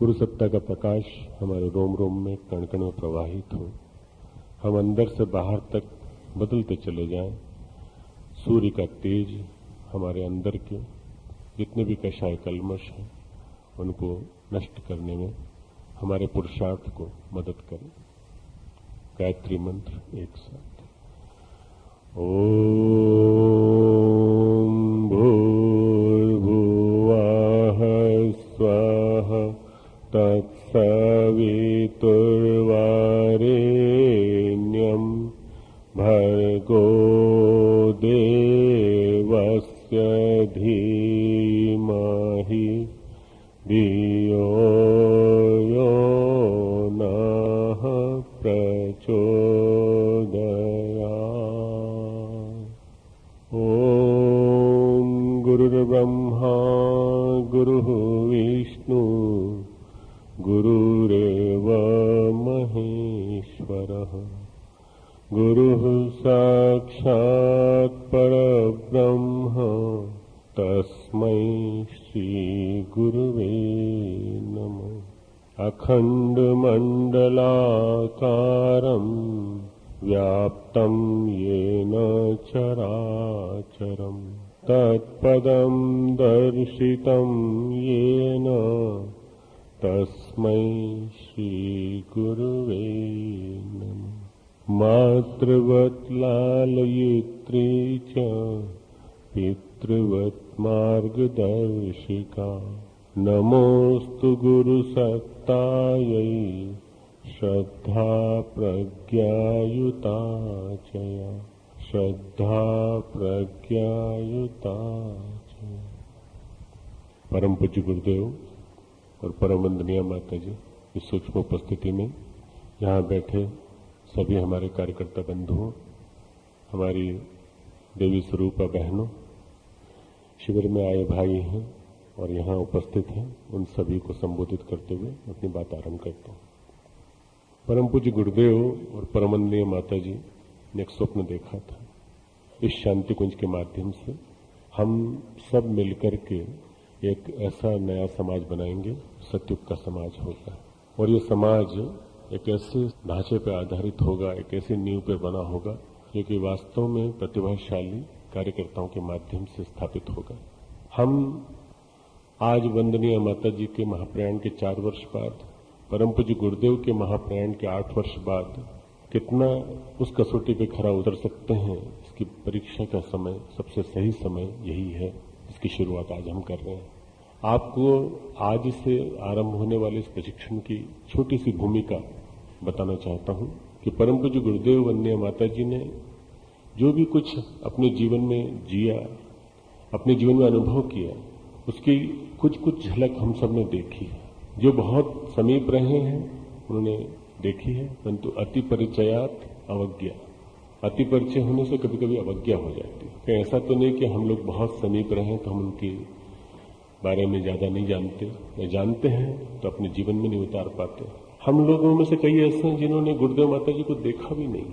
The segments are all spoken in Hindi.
गुरु सत्ता का प्रकाश हमारे रोम रोम में कण कण में प्रवाहित हो, हम अंदर से बाहर तक बदलते चले जाएं। सूर्य का तेज हमारे अंदर के जितने भी कषाय कल्मश हैं उनको नष्ट करने में हमारे पुरुषार्थ को मदद करें। गायत्री मंत्र एक साथ। ओम भूर्भुवः स्वः तत्सवितुर्वरेण्यं भर्गो देवस्य धीमहि धियो यो नः प्रचोदयात्। ॐ गुरुर्ब्रह्मा गुरुः विष्णु गुरुरेव महेश्वरः गुरुः साक्षात् परब्रह्म तस्मै श्रीगुरुवे नमः। अखण्डमण्डलाकारं व्याप्तं येन चराचरं तत्पदं दर्शितं येन तस्मै श्रीगुरुवे नमः। मातृवत् लालयित्री च पितृवत् मार्गदर्शिका नमोस्तु गुरुसत्तायै श्रद्धा प्रज्ञायुता चया श्रद्धा प्रज्ञायुता चया। परम पूज्य गुरुदेव और परम वंदनीय माता जी, इस सूक्ष्म उपस्थिति में यहाँ बैठे सभी हमारे कार्यकर्ता बंधुओं, हमारी देवी स्वरूपा बहनों, शिविर में आए भाई हैं और यहाँ उपस्थित हैं, उन सभी को संबोधित करते हुए अपनी बात आरंभ करता हूँ। परम पूज्य गुरुदेव और परम वंदनीय माता जी ने एक स्वप्न देखा था। इस शांति कुंज के माध्यम से हम सब मिलकर के एक ऐसा नया समाज बनाएंगे, सतयुग का समाज होगा। और ये समाज एक ऐसे ढांचे पर आधारित होगा, एक ऐसी नींव पर बना होगा जो कि वास्तव में प्रतिभाशाली कार्यकर्ताओं के माध्यम से स्थापित होगा। हम आज वंदनीय माता जी के महाप्रयाण के 4 वर्ष बाद, परम पूज्य गुरुदेव के महाप्रयाण के 8 वर्ष बाद कितना उस कसौटी पे खरा उतर सकते हैं, इसकी परीक्षा का समय, सबसे सही समय यही है, इसकी शुरुआत आज हम कर रहे हैं। आपको आज से आरंभ होने वाले इस प्रशिक्षण की छोटी सी भूमिका बताना चाहता हूं कि परम पूज्य गुरुदेव वंदनीय माता जी ने जो भी कुछ अपने जीवन में जिया, अपने जीवन में अनुभव किया, उसकी कुछ कुछ झलक हम सब ने देखी है। जो बहुत समीप रहे हैं उन्होंने देखी है, परंतु अति परिचयात अवज्ञा, अति परिचय होने से कभी कभी अवज्ञा हो जाती है। कहीं ऐसा तो नहीं कि हम लोग बहुत समीप रहे तो हम उनके बारे में ज्यादा नहीं जानते, या जानते हैं तो अपने जीवन में नहीं उतार पाते। हम लोगों में से कई ऐसे हैं जिन्होंने गुरुदेव माता जी को देखा भी नहीं।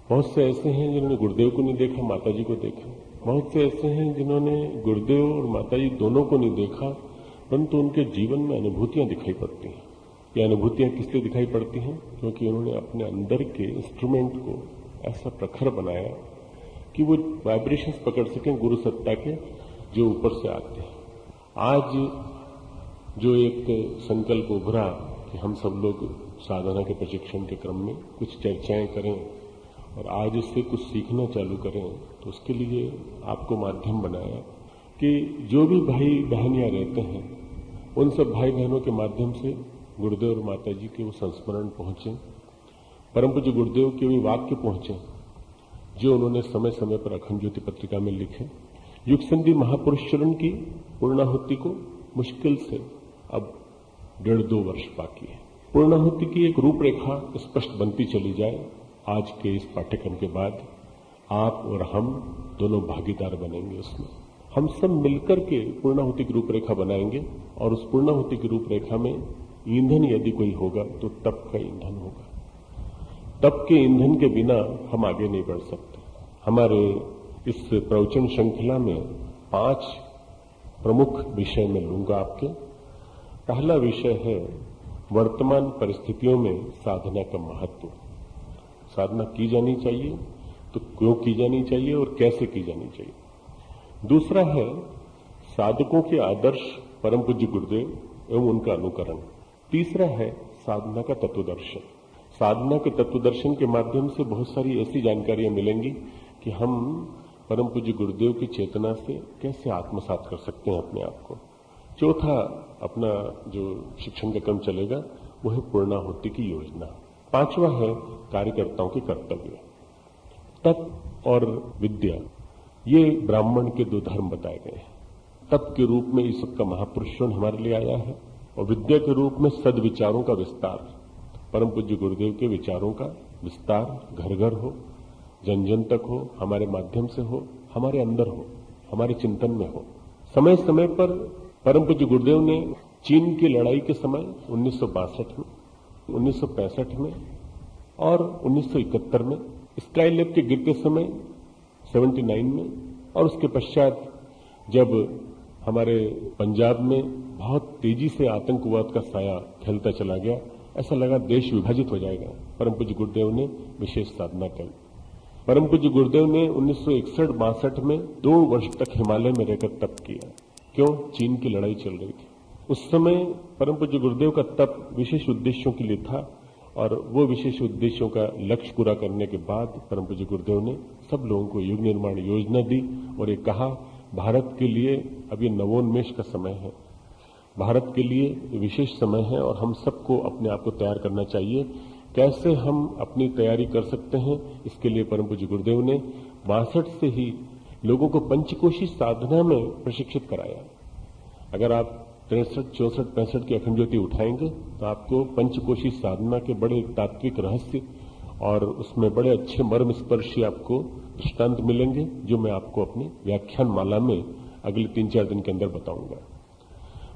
बहुत से ऐसे हैं जिन्होंने गुरुदेव को नहीं देखा, माता जी को देखा। बहुत से ऐसे हैं जिन्होंने गुरुदेव और माता जी दोनों को नहीं देखा, परंतु उनके जीवन में अनुभूतियां दिखाई पड़ती हैं। ये अनुभूतियां किस लिए दिखाई पड़ती हैं? क्योंकि उन्होंने अपने अंदर के इंस्ट्रूमेंट को ऐसा प्रखर बनाया कि वो वाइब्रेशंस पकड़ सकें गुरु सत्ता के, जो ऊपर से आते हैं। आज जो एक संकल्प उभरा कि हम सब लोग साधना के प्रशिक्षण के क्रम में कुछ चर्चाएं करें और आज इससे कुछ सीखना चालू करें, तो उसके लिए आपको माध्यम बनाया कि जो भी भाई बहन यहाँ रहते हैं उन सब भाई बहनों के माध्यम से गुरुदेव और माता जी के वो संस्मरण पहुंचे, परम पूज्य गुरुदेव के भी वाक्य पहुंचे जो उन्होंने समय समय पर अखंड ज्योति पत्रिका में लिखे। युग संधि महापुरुष चरण की पूर्णाहुति को मुश्किल से अब 1.5-2 वर्ष बाकी है। पूर्णाहुति की एक रूपरेखा स्पष्ट बनती चली जाए। आज के इस पाठ्यक्रम के बाद आप और हम दोनों भागीदार बनेंगे उसमें। हम सब मिलकर के पूर्णाहुति की रूपरेखा बनाएंगे और उस पूर्णाहुति की रूपरेखा में ईंधन यदि कोई होगा तो तप का ईंधन होगा। तप के ईंधन के बिना हम आगे नहीं बढ़ सकते। हमारे इस प्रवचन श्रृंखला में 5 प्रमुख विषय मैं लूंगा आपके। पहला विषय है वर्तमान परिस्थितियों में साधना का महत्व। साधना की जानी चाहिए तो क्यों की जानी चाहिए और कैसे की जानी चाहिए। दूसरा है साधकों के आदर्श परम पूज्य गुरुदेव एवं उनका अनुकरण। तीसरा है साधना का तत्वदर्शन। साधना के तत्वदर्शन के माध्यम से बहुत सारी ऐसी जानकारियां मिलेंगी कि हम परम पूज्य गुरुदेव की चेतना से कैसे आत्मसात कर सकते हैं अपने आप को। चौथा अपना जो शिक्षण का क्रम चलेगा वो है पूर्णाहुति की योजना। पांचवा है कार्यकर्ताओं के कर्तव्य। तप और विद्या ये ब्राह्मण के दो धर्म बताए गए हैं। तप के रूप में ईश्वर का महापुरुषों हमारे लिए आया है और विद्या के रूप में सद्विचारों का विस्तार। परम पूज्य गुरुदेव के विचारों का विस्तार घर घर हो, जन जन तक हो, हमारे माध्यम से हो, हमारे अंदर हो, हमारे चिंतन में हो। समय समय पर परम पूज्य गुरुदेव ने चीन की लड़ाई के समय 1962 में, 1965 में और 1971 में, स्काई लैब के गिरते समय 79 में और उसके पश्चात जब हमारे पंजाब में बहुत तेजी से आतंकवाद का साया फैलता चला गया, ऐसा लगा देश विभाजित हो जाएगा। परम पूज्य गुरुदेव ने विशेष साधना की। परम पूज्य गुरुदेव ने 1961-62 में 2 वर्ष तक हिमालय में रहकर तप किया। क्यों? चीन की लड़ाई चल रही थी। उस समय परम पूज्य गुरुदेव का तप विशेष उद्देश्यों के लिए था और वो विशेष उद्देश्यों का लक्ष्य पूरा करने के बाद परम पूज्य गुरुदेव ने सब लोगों को युग निर्माण योजना दी और ये कहा भारत के लिए अब ये नवोन्मेष का समय है, भारत के लिए विशेष समय है और हम सबको अपने आप को तैयार करना चाहिए। कैसे हम अपनी तैयारी कर सकते हैं, इसके लिए परम पूज्य गुरुदेव ने 62 से ही लोगों को पंचकोशी साधना में प्रशिक्षित कराया। अगर आप 63, 64, 65 की अखंड ज्योति उठाएंगे तो आपको पंचकोशी साधना के बड़े तात्विक रहस्य और उसमें बड़े अच्छे मर्म स्पर्शी आपको दृष्टांत मिलेंगे, जो मैं आपको अपनी व्याख्यान माला में अगले 3-4 दिन के अंदर बताऊंगा।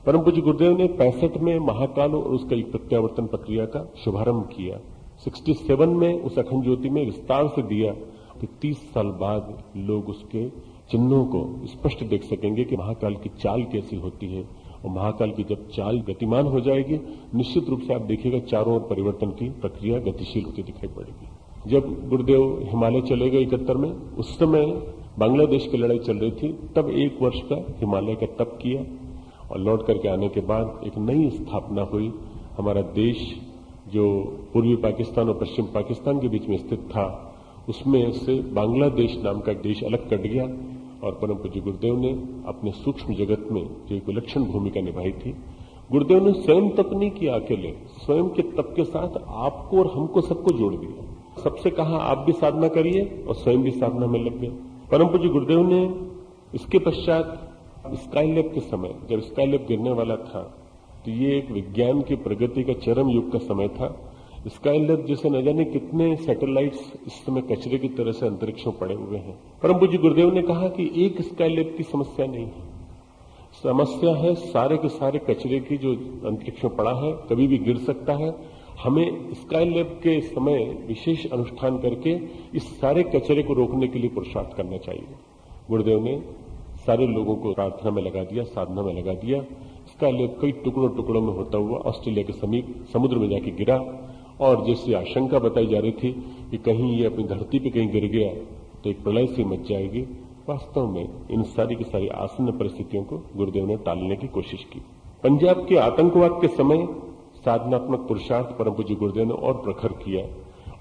परम पूज्य गुरुदेव ने 65 में महाकाल और उसका प्रत्यावर्तन प्रक्रिया का शुभारंभ किया। 67 में उस अखंड ज्योति में विस्तार से दिया कि 30 साल बाद लोग उसके चिन्हों को स्पष्ट देख सकेंगे कि महाकाल की चाल कैसी होती है और महाकाल की जब चाल गतिमान हो जाएगी, निश्चित रूप से आप देखिएगा चारों ओर परिवर्तन की प्रक्रिया गतिशील होती दिखाई पड़ेगी। जब गुरुदेव हिमालय चले गए 71 में, उस समय बांग्लादेश की लड़ाई चल रही थी, तब 1 वर्ष का हिमालय का तप किया और लौट करके आने के बाद एक नई स्थापना हुई। हमारा देश जो पूर्वी पाकिस्तान और पश्चिम पाकिस्तान के बीच में स्थित था, उसमें से बांग्लादेश नाम का देश अलग कट गया और परम पूज्य गुरुदेव ने अपने सूक्ष्म जगत में जो एक विलक्षण भूमिका निभाई थी। गुरुदेव ने स्वयं तप नहीं किया अकेले, स्वयं के तप के साथ आपको और हमको सबको जोड़ दिया। सबसे कहा आप भी साधना करिए और स्वयं भी साधना में लग गए। परम पूज्य गुरुदेव ने इसके पश्चात स्काई लैब के समय, जब स्काई लैब गिरने वाला था, तो ये एक विज्ञान की प्रगति का चरम युग का समय था। स्काई लैब जैसे न जाने कितने सैटेलाइट्स इस समय कचरे की तरह से अंतरिक्ष में पड़े हुए हैं। परम पूज्य गुरुदेव ने कहा कि एक स्काई लैब की समस्या नहीं है, समस्या है सारे के सारे कचरे की जो अंतरिक्ष में पड़ा है, कभी भी गिर सकता है। हमें स्काई लैब के समय विशेष अनुष्ठान करके इस सारे कचरे को रोकने के लिए पुरुषार्थ करना चाहिए। गुरुदेव ने सारे लोगों को प्रार्थना में लगा दिया, साधना में लगा दिया। स्काई लैब कई टुकड़ों टुकड़ों में होता हुआ ऑस्ट्रेलिया के समीप समुद्र में जाके गिरा और जैसी आशंका बताई जा रही थी कि कहीं ये अपनी धरती पे कहीं गिर गया तो एक प्रलय सी मच जाएगी, वास्तव में इन सारी की सारी आसन्न परिस्थितियों को गुरुदेव ने टालने की कोशिश की। पंजाब के आतंकवाद के समय साधनात्मक पुरुषार्थ परम पूज्य गुरुदेव ने और प्रखर किया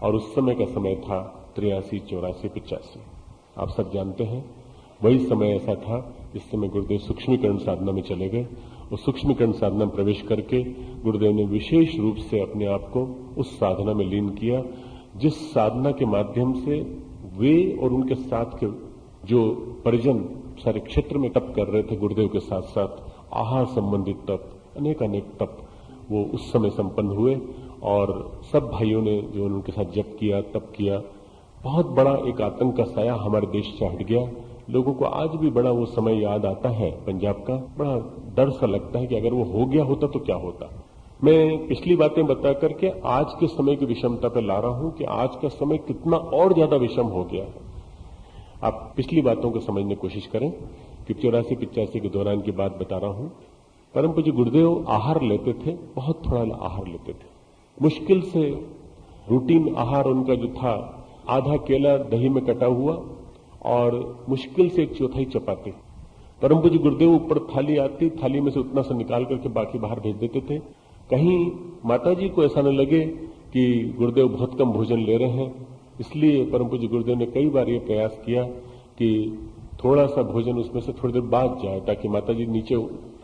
और उस समय का समय था 83, 84, 85। आप सब जानते हैं वही समय ऐसा था जिस समय गुरुदेव सूक्ष्मीकरण साधना में चले गए और सूक्ष्मीकरण साधना में प्रवेश करके गुरुदेव ने विशेष रूप से अपने आप को उस साधना में लीन किया, जिस साधना के माध्यम से वे और उनके साथ के जो परिजन सारे क्षेत्र में तप कर रहे थे, गुरुदेव के साथ साथ आहार संबंधित तप, अनेक तप वो उस समय संपन्न हुए और सब भाइयों ने जो उनके साथ जप किया, तप किया, बहुत बड़ा एक आतंक का साया हमारे देश से हट गया। लोगों को आज भी बड़ा वो समय याद आता है पंजाब का, बड़ा डर सा लगता है कि अगर वो हो गया होता तो क्या होता। मैं पिछली बातें बता करके आज के समय की विषमता पर ला रहा हूं कि आज का समय कितना और ज्यादा विषम हो गया है। आप पिछली बातों को समझने की कोशिश करें कि 84-85 के दौरान की बात बता रहा हूं। परम पूज्य गुरुदेव आहार लेते थे, बहुत थोड़ा आहार लेते थे। मुश्किल से रूटीन आहार उनका जो था, आधा केला दही में कटा हुआ और मुश्किल से 1/4 चपाती। परम पूज्य गुरुदेव ऊपर थाली आती, थाली में से उतना सा निकाल करके बाकी बाहर भेज देते थे। कहीं माताजी को ऐसा न लगे कि गुरुदेव बहुत कम भोजन ले रहे हैं, इसलिए परम पूज्य गुरुदेव ने कई बार ये प्रयास किया कि थोड़ा सा भोजन उसमें से थोड़ी देर बाद जाए, ताकि माताजी नीचे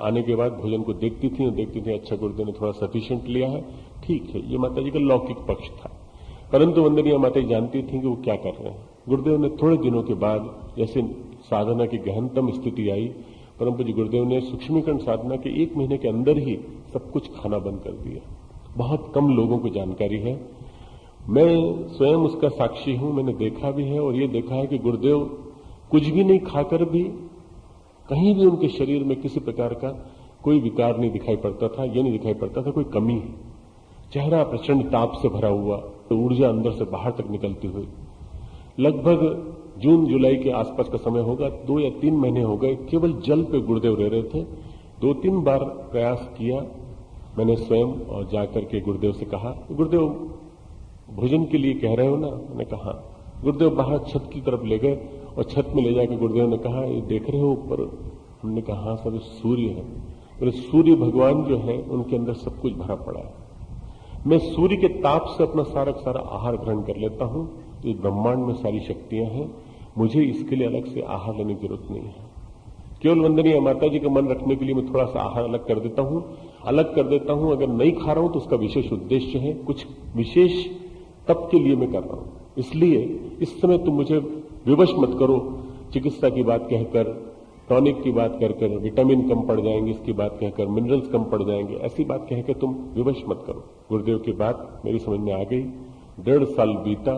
आने के बाद भोजन को देखती थी और देखती थी अच्छा गुरुदेव ने थोड़ा सफिशिएंट लिया है, ठीक है। ये माताजी का लौकिक पक्ष था। परंतु वंदनीय माताजी जानती थी कि वो क्या कर रहे हैं। गुरुदेव ने थोड़े दिनों के बाद, जैसे साधना की गहनतम स्थिति आई, परम पूज्य गुरुदेव ने सूक्ष्मीकरण साधना के 1 महीने के अंदर ही सब कुछ खाना बंद कर दिया। बहुत कम लोगों को जानकारी है, मैं स्वयं उसका साक्षी हूं, मैंने देखा भी है और ये देखा है कि गुरुदेव कुछ भी नहीं खाकर भी कहीं भी उनके शरीर में किसी प्रकार का कोई विकार नहीं दिखाई पड़ता था, ये नहीं दिखाई पड़ता था कोई कमी है। चेहरा प्रचंड ताप से भरा हुआ, तो ऊर्जा अंदर से बाहर तक निकलती हुई। लगभग जून जुलाई के आसपास का समय होगा, 2 या 3 महीने हो गए, केवल जल पे गुरुदेव रह रहे थे। 2-3 बार प्रयास किया मैंने स्वयं और जाकर के गुरुदेव से कहा, गुरुदेव भोजन के लिए कह रहे हो ना? मैंने कहा। गुरुदेव बाहर छत की तरफ ले गए और छत में ले जाकर गुरुदेव ने कहा, ये देख रहे हो ऊपर? हमने कहा हाँ सब सूर्य है। बोले सूर्य भगवान जो है उनके अंदर सब कुछ भरा पड़ा है। मैं सूर्य के ताप से अपना सारा आहार ग्रहण कर लेता हूं, इस ब्रह्मांड में सारी शक्तियां हैं, मुझे इसके लिए अलग से आहार लेने की जरूरत नहीं है। केवल वंदनीय माता जी का मन रखने के लिए मैं थोड़ा सा आहार अलग कर देता हूं। अगर नहीं खा रहा हूं तो उसका विशेष उद्देश्य है, कुछ विशेष तप के लिए मैं कर रहा हूं। इसलिए इस समय तुम मुझे विवश मत करो, चिकित्सा की बात कहकर, टॉनिक की बात कहकर, विटामिन कम पड़ जाएंगे इसकी बात कहकर, मिनरल्स कम पड़ जाएंगे, ऐसी बात कहकर तुम विवश मत करो। गुरुदेव की बात मेरी समझ में आ गई। 1.5 साल बीता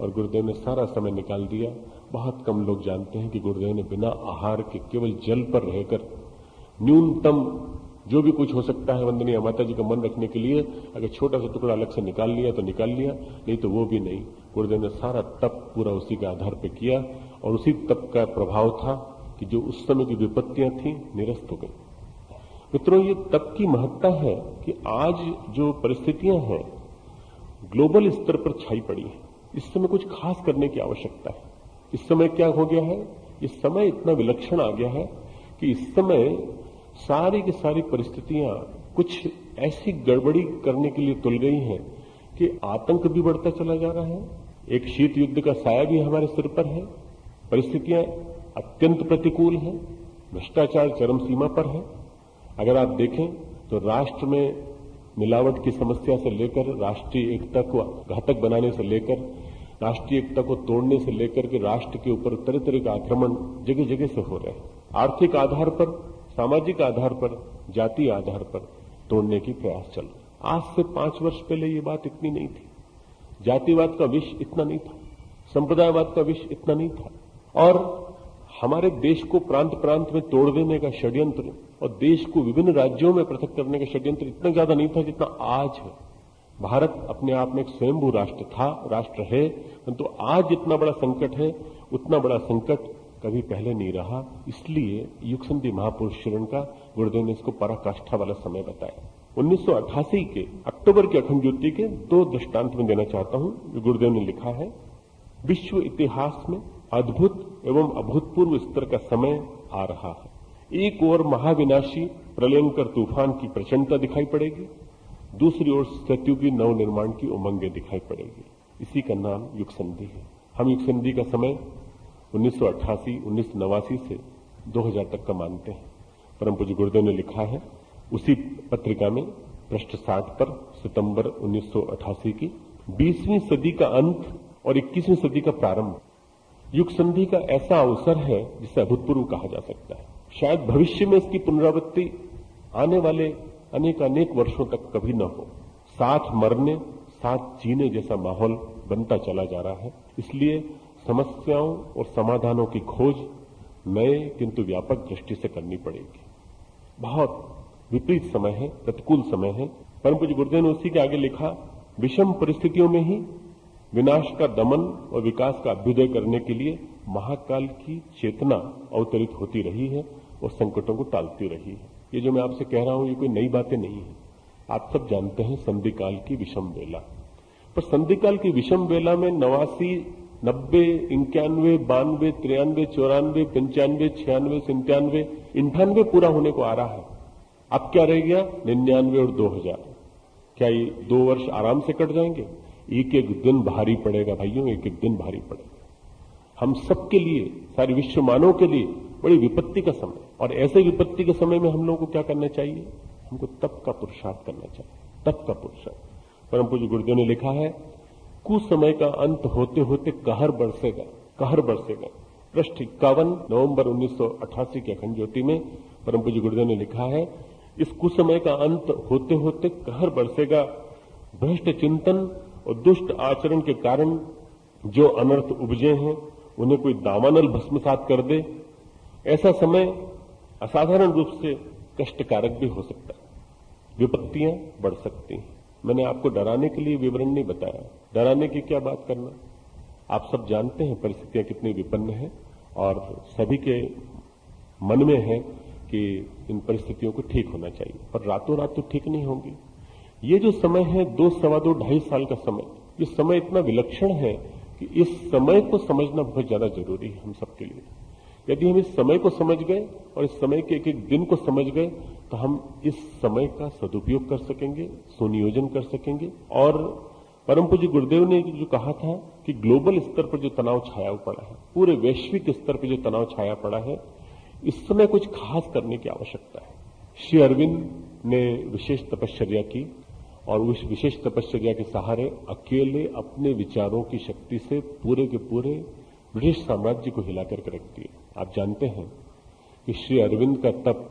और गुरुदेव ने सारा समय निकाल दिया। बहुत कम लोग जानते हैं कि गुरुदेव ने बिना आहार के केवल जल पर रहकर न्यूनतम जो भी कुछ हो सकता है वंदनीय माता जी का मन रखने के लिए, अगर छोटा सा टुकड़ा अलग से निकाल लिया तो निकाल लिया, नहीं तो वो भी नहीं। गुरुदेव ने सारा तप पूरा उसी के आधार पर किया और उसी तप का प्रभाव था कि जो उस समय की विपत्तियां थी निरस्त हो गई। मित्रों, ये तप की महत्ता है कि आज जो परिस्थितियां हैं ग्लोबल स्तर पर छाई पड़ी है, इस समय कुछ खास करने की आवश्यकता है। इस समय क्या हो गया है, इस समय इतना विलक्षण आ गया है कि इस समय सारी की सारी परिस्थितियां कुछ ऐसी गड़बड़ी करने के लिए तुल गई हैं कि आतंक भी बढ़ता चला जा रहा है, एक शीत युद्ध का साया भी हमारे सिर पर है, परिस्थितियां अत्यंत प्रतिकूल हैं, भ्रष्टाचार चरम सीमा पर है। अगर आप देखें तो राष्ट्र में मिलावट की समस्या से लेकर राष्ट्रीय एकता को घातक बनाने से लेकर, राष्ट्रीय एकता को तोड़ने से लेकर के राष्ट्र के ऊपर तरह तरह का आक्रमण जगह जगह से हो रहे हैं। आर्थिक आधार पर, सामाजिक आधार पर, जातीय आधार पर तोड़ने की प्रयास चल रहा। आज से 5 वर्ष पहले ये बात इतनी नहीं थी, जातिवाद का विष इतना नहीं था, संप्रदायवाद का विष इतना नहीं था, और हमारे देश को प्रांत प्रांत में तोड़ देने का षड्यंत्र और देश को विभिन्न राज्यों में पृथक करने का षड्यंत्र इतना ज्यादा नहीं था जितना आज है। भारत अपने आप में एक स्वयंभू राष्ट्र था, राष्ट्र है, परंतु आज जितना बड़ा संकट है उतना बड़ा संकट कभी पहले नहीं रहा। इसलिए युग संधि महापुरुष शिरण का गुरुदेव ने इसको पराकाष्ठा वाला समय बताया। 1988 के अक्टूबर की अखंड ज्योति के 2 दृष्टांत में देना चाहता हूं जो गुरुदेव ने लिखा है। विश्व इतिहास में अद्भुत एवं अभूतपूर्व स्तर का समय आ रहा है। एक ओर महाविनाशी प्रलयंकर तूफान की प्रचंडता दिखाई पड़ेगी, दूसरी ओर सतयुगी नव निर्माण की उमंगें दिखाई पड़ेगी। इसी का नाम युग संधि है। हम युग संधि का समय 1988, 1989 से 2000 तक का मानते हैं। परम पूज्य गुरुदेव ने लिखा है उसी पत्रिका में पृष्ठ 60 पर, सितंबर 1988 की, 20वीं सदी का अंत और 21वीं सदी का प्रारंभ युग संधि का ऐसा अवसर है जिसे अभूतपूर्व कहा जा सकता है। शायद भविष्य में इसकी पुनरावृत्ति आने वाले अनेक वर्षों तक कभी न हो। साथ मरने, साथ जीने जैसा माहौल बनता चला जा रहा है। इसलिए समस्याओं और समाधानों की खोज नए किंतु व्यापक दृष्टि से करनी पड़ेगी। बहुत विपरीत समय है, प्रतिकूल समय है। परम पूज्य गुरुदेव ने उसी के आगे लिखा, विषम परिस्थितियों में ही विनाश का दमन और विकास का अभ्युदय करने के लिए महाकाल की चेतना अवतरित होती रही है और संकटों को टालती रही है। ये जो मैं आपसे कह रहा हूं ये कोई नई बातें नहीं है। आप सब जानते हैं संधि काल की विषम बेला, पर संधि काल की विषम बेला में 89, 90, 91, 92, 93, 94, 95, 96, 97, 98 पूरा होने को आ रहा है। अब क्या रह गया? 99 और 2000। क्या ये 2 वर्ष आराम से कट जाएंगे? एक एक दिन भारी पड़ेगा भाइयों, एक एक दिन भारी पड़ेगा। हम सबके लिए, सारे विश्व मानव के लिए बड़ी विपत्ति का समय, और ऐसे विपत्ति के समय में हम लोगों को क्या करना चाहिए? हमको तप का पुरुषार्थ करना चाहिए, तप का पुरुषार्थ। परम पूज्य गुरुदेव ने लिखा है, कुसमय का अंत होते होते कहर बरसेगा, कहर बरसेगा। पृष्ठ 51 नवंबर 1988 के अखंड ज्योति में परम पूज्य गुरुदेव ने लिखा है, इस कुसमय का अंत होते होते कहर बरसेगा। भ्रष्ट चिंतन और दुष्ट आचरण के कारण जो अनर्थ उपजे हैं उन्हें कोई दावानल भस्मसात कर दे। ऐसा समय असाधारण रूप से कष्टकारक भी हो सकता है, विपत्तियां बढ़ सकती हैं। मैंने आपको डराने के लिए विवरण नहीं बताया, डराने की क्या बात करना। आप सब जानते हैं परिस्थितियां कितनी विपन्न हैं, और सभी के मन में है कि इन परिस्थितियों को ठीक होना चाहिए, पर रातों रात तो ठीक नहीं होंगी। ये जो समय है 2, सवा 2, 2.5 साल का समय, ये समय इतना विलक्षण है कि इस समय को समझना बहुत ज्यादा जरूरी है हम सबके लिए। यदि हम इस समय को समझ गए और इस समय के एक एक दिन को समझ गए तो हम इस समय का सदुपयोग कर सकेंगे, सुनियोजन कर सकेंगे। और परम पूज्य गुरुदेव ने जो कहा था कि ग्लोबल स्तर पर जो तनाव छाया पड़ा है, पूरे वैश्विक स्तर पर जो तनाव छाया पड़ा है, इस समय कुछ खास करने की आवश्यकता है। श्री अरविंद ने विशेष तपश्चर्या की, और उस विशेष तपश्चर्या के सहारे अकेले अपने विचारों की शक्ति से पूरे के पूरे ब्रिटिश साम्राज्य को हिलाकर रख दिया। आप जानते हैं कि श्री अरविंद का तप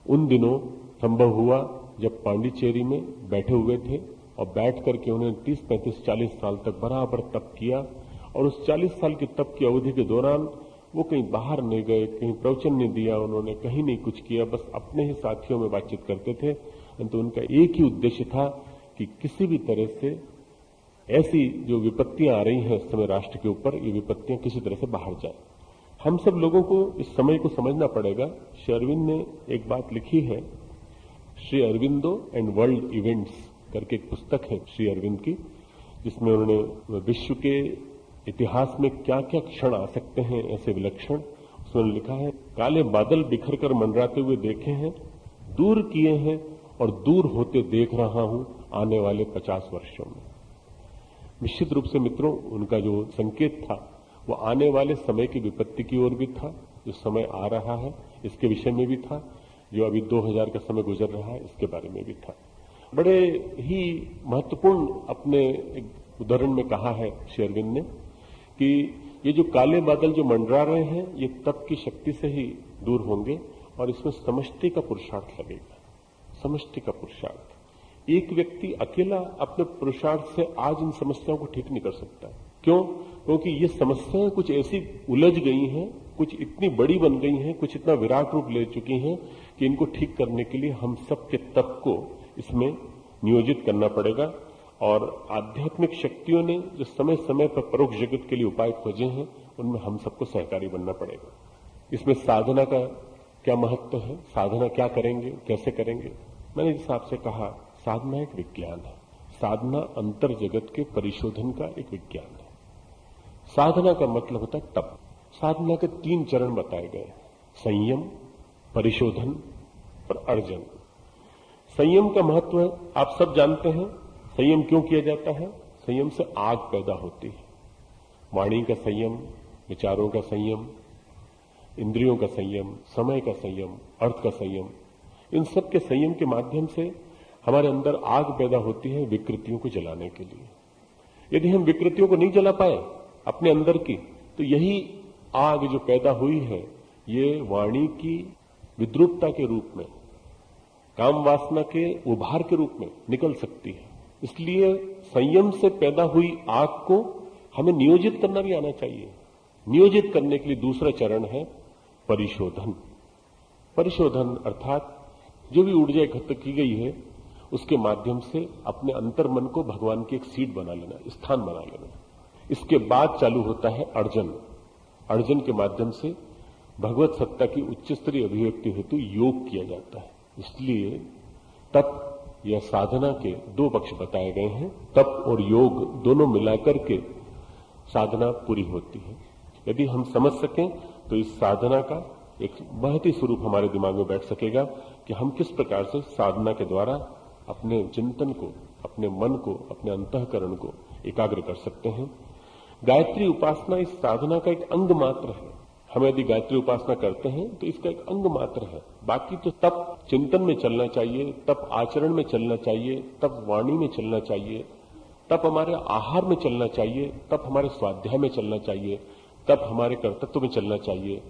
उन दिनों संभव हुआ जब पांडिचेरी में बैठे हुए थे, और बैठ करके उन्होंने 30, 35, 40 साल तक बराबर तप किया। और उस 40 साल की तप की अवधि के दौरान वो कहीं बाहर नहीं गए, कहीं प्रवचन नहीं दिया, उन्होंने कहीं नहीं कुछ किया, बस अपने ही साथियों में बातचीत करते थे। तो उनका एक ही उद्देश्य था कि किसी भी तरह से ऐसी जो विपत्तियां आ रही हैं इस समय राष्ट्र के ऊपर, ये विपत्तियां किसी तरह से बाहर जाए। हम सब लोगों को इस समय को समझना पड़ेगा। श्री अरविंद ने एक बात लिखी है, Shri Aurobindo and world events करके एक पुस्तक है श्री अरविंद की, जिसमें उन्होंने विश्व के इतिहास में क्या क्या क्षण आ सकते हैं ऐसे विलक्षण, उसमें लिखा है, काले बादल बिखर कर मंडराते हुए देखे हैं, दूर किए हैं और दूर होते देख रहा हूं आने वाले 50 वर्षों में। निश्चित रूप से मित्रों, उनका जो संकेत था वो आने वाले समय की विपत्ति की ओर भी था, जो समय आ रहा है इसके विषय में भी था, जो अभी 2000 का समय गुजर रहा है इसके बारे में भी था। बड़े ही महत्वपूर्ण अपने एक उदाहरण में कहा है श्री अरविंद ने कि ये जो काले बादल जो मंडरा रहे हैं ये तप की शक्ति से ही दूर होंगे, और इसमें समष्टि का पुरुषार्थ लगेगा, समष्टि का पुरुषार्थ। एक व्यक्ति अकेला अपने पुरुषार्थ से आज इन समस्याओं को ठीक नहीं कर सकता। क्यों? क्योंकि ये समस्याएं कुछ ऐसी उलझ गई हैं, कुछ इतनी बड़ी बन गई हैं, कुछ इतना विराट रूप ले चुकी हैं कि इनको ठीक करने के लिए हम सबके तप को इसमें नियोजित करना पड़ेगा। और आध्यात्मिक शक्तियों ने जो समय समय पर परोक्ष जगत के लिए उपाय खोजे हैं, उनमें हम सबको सहकारी बनना पड़ेगा। इसमें साधना का क्या महत्व है, साधना क्या करेंगे, कैसे करेंगे? मैंने जिस आपसे कहा, साधना एक विज्ञान है, साधना अंतर जगत के परिशोधन का एक विज्ञान है। साधना का मतलब होता है तप। साधना के 3 चरण बताए गए, संयम, परिशोधन और अर्जन। संयम का महत्व है, आप सब जानते हैं। संयम क्यों किया जाता है? संयम से आग पैदा होती है। वाणी का संयम, विचारों का संयम, इंद्रियों का संयम, समय का संयम, अर्थ का संयम, इन सब के संयम के माध्यम से हमारे अंदर आग पैदा होती है विकृतियों को जलाने के लिए। यदि हम विकृतियों को नहीं जला पाए अपने अंदर की, तो यही आग जो पैदा हुई है ये वाणी की विद्रूपता के रूप में, काम वासना के उभार के रूप में निकल सकती है। इसलिए संयम से पैदा हुई आग को हमें नियोजित करना भी आना चाहिए। नियोजित करने के लिए दूसरा चरण है परिशोधन। परिशोधन अर्थात जो भी ऊर्जा इकट्ठी की गई है उसके माध्यम से अपने अंतर मन को भगवान की एक सीट बना लेना, स्थान बना लेना। इसके बाद चालू होता है अर्जन। अर्जन के माध्यम से भगवत सत्ता की उच्च स्तरीय अभिव्यक्ति हेतु योग किया जाता है। इसलिए तप या साधना के दो पक्ष बताए गए हैं। तप और योग दोनों मिलाकर के साधना पूरी होती है। यदि हम समझ सकें तो इस साधना का एक महती स्वरूप हमारे दिमाग में बैठ सकेगा कि हम किस प्रकार से साधना के द्वारा अपने चिंतन को, अपने मन को, अपने अंतःकरण को एकाग्र कर सकते हैं। गायत्री उपासना इस साधना का एक अंग मात्र है। हम यदि गायत्री उपासना करते हैं तो इसका एक अंग मात्र है। बाकी तो तप चिंतन में चलना चाहिए, तप आचरण में चलना चाहिए, तप वाणी में चलना चाहिए, तप हमारे आहार में चलना चाहिए, तप हमारे स्वाध्याय में चलना चाहिए, तप हमारे कर्तव्य में चलना चाहिए,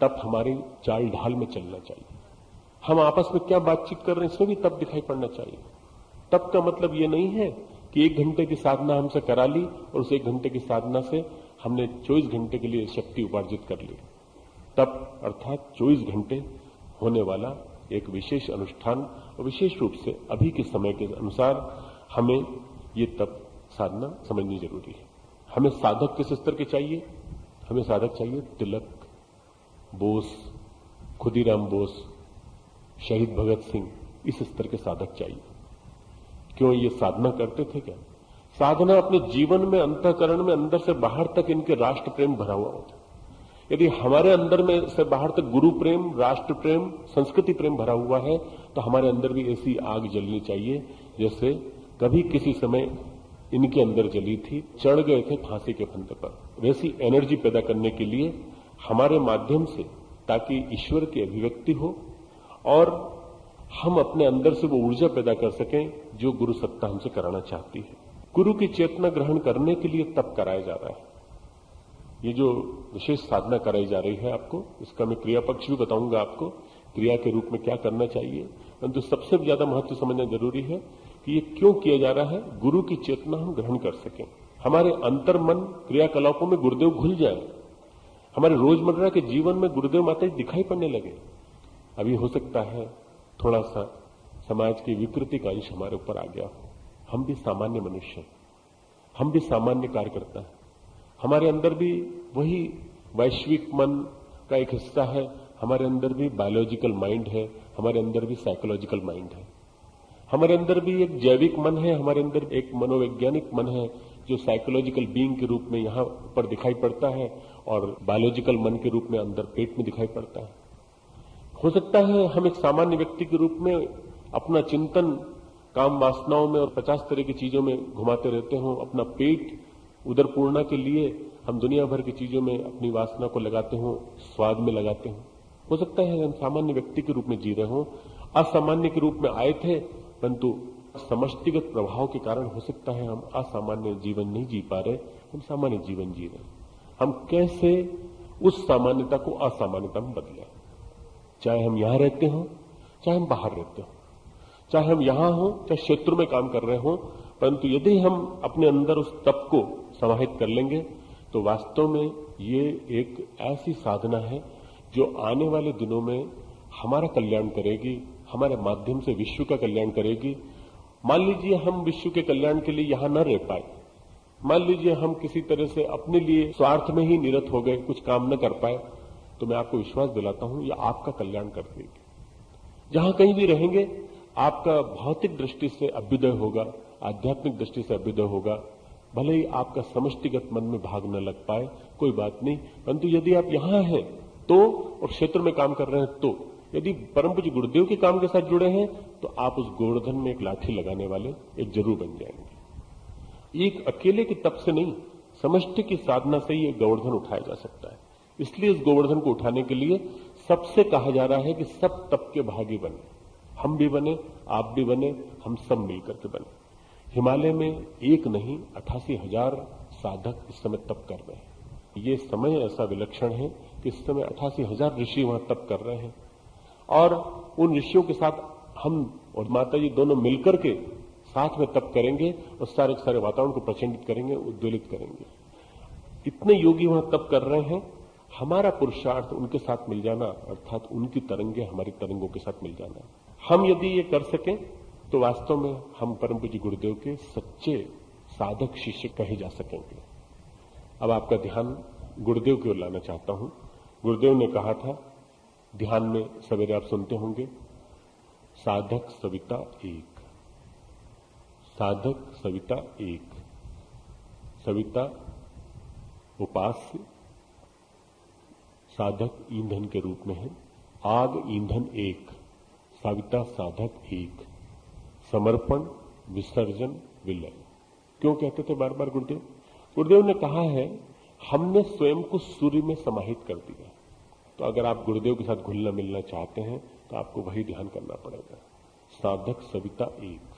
तप हमारी चाल ढाल में चलना चाहिए। हम आपस में क्या बातचीत कर रहे हैं इसमें भी तप दिखाई पड़ना चाहिए। तप का मतलब ये नहीं है कि 1 घंटे की साधना हमसे करा ली और उस 1 घंटे की साधना से हमने 24 घंटे के लिए शक्ति उपार्जित कर ली। तप अर्थात 24 घंटे होने वाला एक विशेष अनुष्ठान और विशेष रूप से अभी के समय के अनुसार हमें ये तप साधना समझनी जरूरी है। हमें साधक किस स्तर के चाहिए? हमें साधक चाहिए तिलक, बोस, खुदीराम बोस, शहीद भगत सिंह, इस स्तर के साधक चाहिए। क्यों? ये साधना करते थे क्या? साधना अपने जीवन में, अंतःकरण में, अंदर से बाहर तक इनके राष्ट्र प्रेम भरा हुआ होता। यदि हमारे अंदर में से बाहर तक गुरु प्रेम, राष्ट्र प्रेम, संस्कृति प्रेम भरा हुआ है तो हमारे अंदर भी ऐसी आग जलनी चाहिए जैसे कभी किसी समय इनके अंदर जली थी, चढ़ गए थे फांसी के फंदे पर। वैसी एनर्जी पैदा करने के लिए हमारे माध्यम से, ताकि ईश्वर की अभिव्यक्ति हो और हम अपने अंदर से वो ऊर्जा पैदा कर सकें जो गुरु सत्ता हमसे कराना चाहती है। गुरु की चेतना ग्रहण करने के लिए तप कराया जा रहा है। ये जो विशेष साधना कराई जा रही है आपको, इसका मैं क्रिया पक्ष भी बताऊंगा आपको, क्रिया के रूप में क्या करना चाहिए। परंतु सबसे ज्यादा महत्व समझना जरूरी है कि ये क्यों किया जा रहा है। गुरु की चेतना हम ग्रहण कर सकें, हमारे अंतर्मन क्रियाकलापों में गुरुदेव घुल जाए, हमारे रोजमर्रा के जीवन में गुरुदेव माता जी दिखाई पड़ने लगे। अभी हो सकता है थोड़ा सा समाज की विकृति का अंश हमारे ऊपर आ गया हो। हम भी सामान्य मनुष्य हैं, हम भी सामान्य कार्यकर्ता हैं। हमारे अंदर भी वही वैश्विक मन का एक हिस्सा है, हमारे अंदर भी बायोलॉजिकल माइंड है, हमारे अंदर भी साइकोलॉजिकल माइंड है, हमारे अंदर भी एक जैविक मन है, हमारे अंदर एक मनोवैज्ञानिक मन है जो साइकोलॉजिकल बीइंग के रूप में यहां ऊपर दिखाई पड़ता है और बायोलॉजिकल मन के रूप में अंदर पेट में दिखाई पड़ता है। हो सकता है हम एक सामान्य व्यक्ति के रूप में अपना चिंतन काम वासनाओं में और 50 तरह की चीजों में घुमाते रहते हो। अपना पेट उदर पूर्णा के लिए हम दुनिया भर की चीजों में अपनी वासना को लगाते हो, स्वाद में लगाते हो सकता है हम सामान्य व्यक्ति के रूप में जी रहे हो, असामान्य के रूप में आए थे, परंतु समष्टिगत प्रभाव के कारण हो सकता है हम असामान्य जीवन नहीं जी पा रहे, हम सामान्य जीवन जी रहे। हम कैसे उस सामान्यता को असामान्यता में बदलें? चाहे हम यहां रहते हो, चाहे हम बाहर रहते हो, चाहे हम यहां हो, चाहे क्षेत्र में काम कर रहे हो, परंतु यदि हम अपने अंदर उस तप को समाहित कर लेंगे तो वास्तव में ये एक ऐसी साधना है जो आने वाले दिनों में हमारा कल्याण करेगी, हमारे माध्यम से विश्व का कल्याण करेगी। मान लीजिए हम विश्व के कल्याण के लिए यहां न रह पाए, मान लीजिए हम किसी तरह से अपने लिए स्वार्थ में ही निरत हो गए, कुछ काम न कर पाए, तो मैं आपको विश्वास दिलाता हूं ये आपका कल्याण कर देगी। जहां कहीं भी रहेंगे आपका भौतिक दृष्टि से अभ्युदय होगा, आध्यात्मिक दृष्टि से अभ्युदय होगा। भले ही आपका समष्टिगत मन में भाग न लग पाए, कोई बात नहीं, परंतु यदि आप यहां हैं तो और क्षेत्र में काम कर रहे हैं तो, यदि परम पूज्य गुरुदेव के काम के साथ जुड़े हैं तो आप उस गोवर्धन में एक लाठी लगाने वाले एक जरूर बन जाएंगे। एक अकेले के तप से नहीं, समष्टि की साधना से ही एक गोवर्धन उठाया जा सकता है। इसलिए इस गोवर्धन को उठाने के लिए सबसे कहा जा रहा है कि सब तप के भागी बने, हम भी बने, आप भी बने, हम सब मिलकर के बने। हिमालय में एक नहीं 88,000 साधक इस समय तप कर रहे हैं। ये समय ऐसा विलक्षण है कि इस समय 88,000 ऋषि वहां तप कर रहे हैं और उन ऋषियों के साथ हम और माता जी दोनों मिलकर के साथ में तप करेंगे और सारे सारे वातावरण को प्रचंडित करेंगे, उद्वेलित करेंगे। इतने योगी वहां तप कर रहे हैं, हमारा पुरुषार्थ उनके साथ मिल जाना, अर्थात उनकी तरंगे हमारी तरंगों के साथ मिल जाना। हम यदि ये कर सकें तो वास्तव में हम परम पूज्य गुरुदेव के सच्चे साधक शिष्य कहे जा सकेंगे। अब आपका ध्यान गुरुदेव की ओर लाना चाहता हूं। गुरुदेव ने कहा था, ध्यान में सवेरे आप सुनते होंगे, साधक सविता एक, साधक सविता एक। सविता उपास्य, साधक ईंधन के रूप में है। आग ईंधन एक, सविता साधक एक। समर्पण, विसर्जन, विलय। क्यों कहते थे बार बार गुरुदेव? गुरुदेव ने कहा है, हमने स्वयं को सूर्य में समाहित कर दिया। तो अगर आप गुरुदेव के साथ घुलना मिलना चाहते हैं तो आपको वही ध्यान करना पड़ेगा। साधक सविता एक,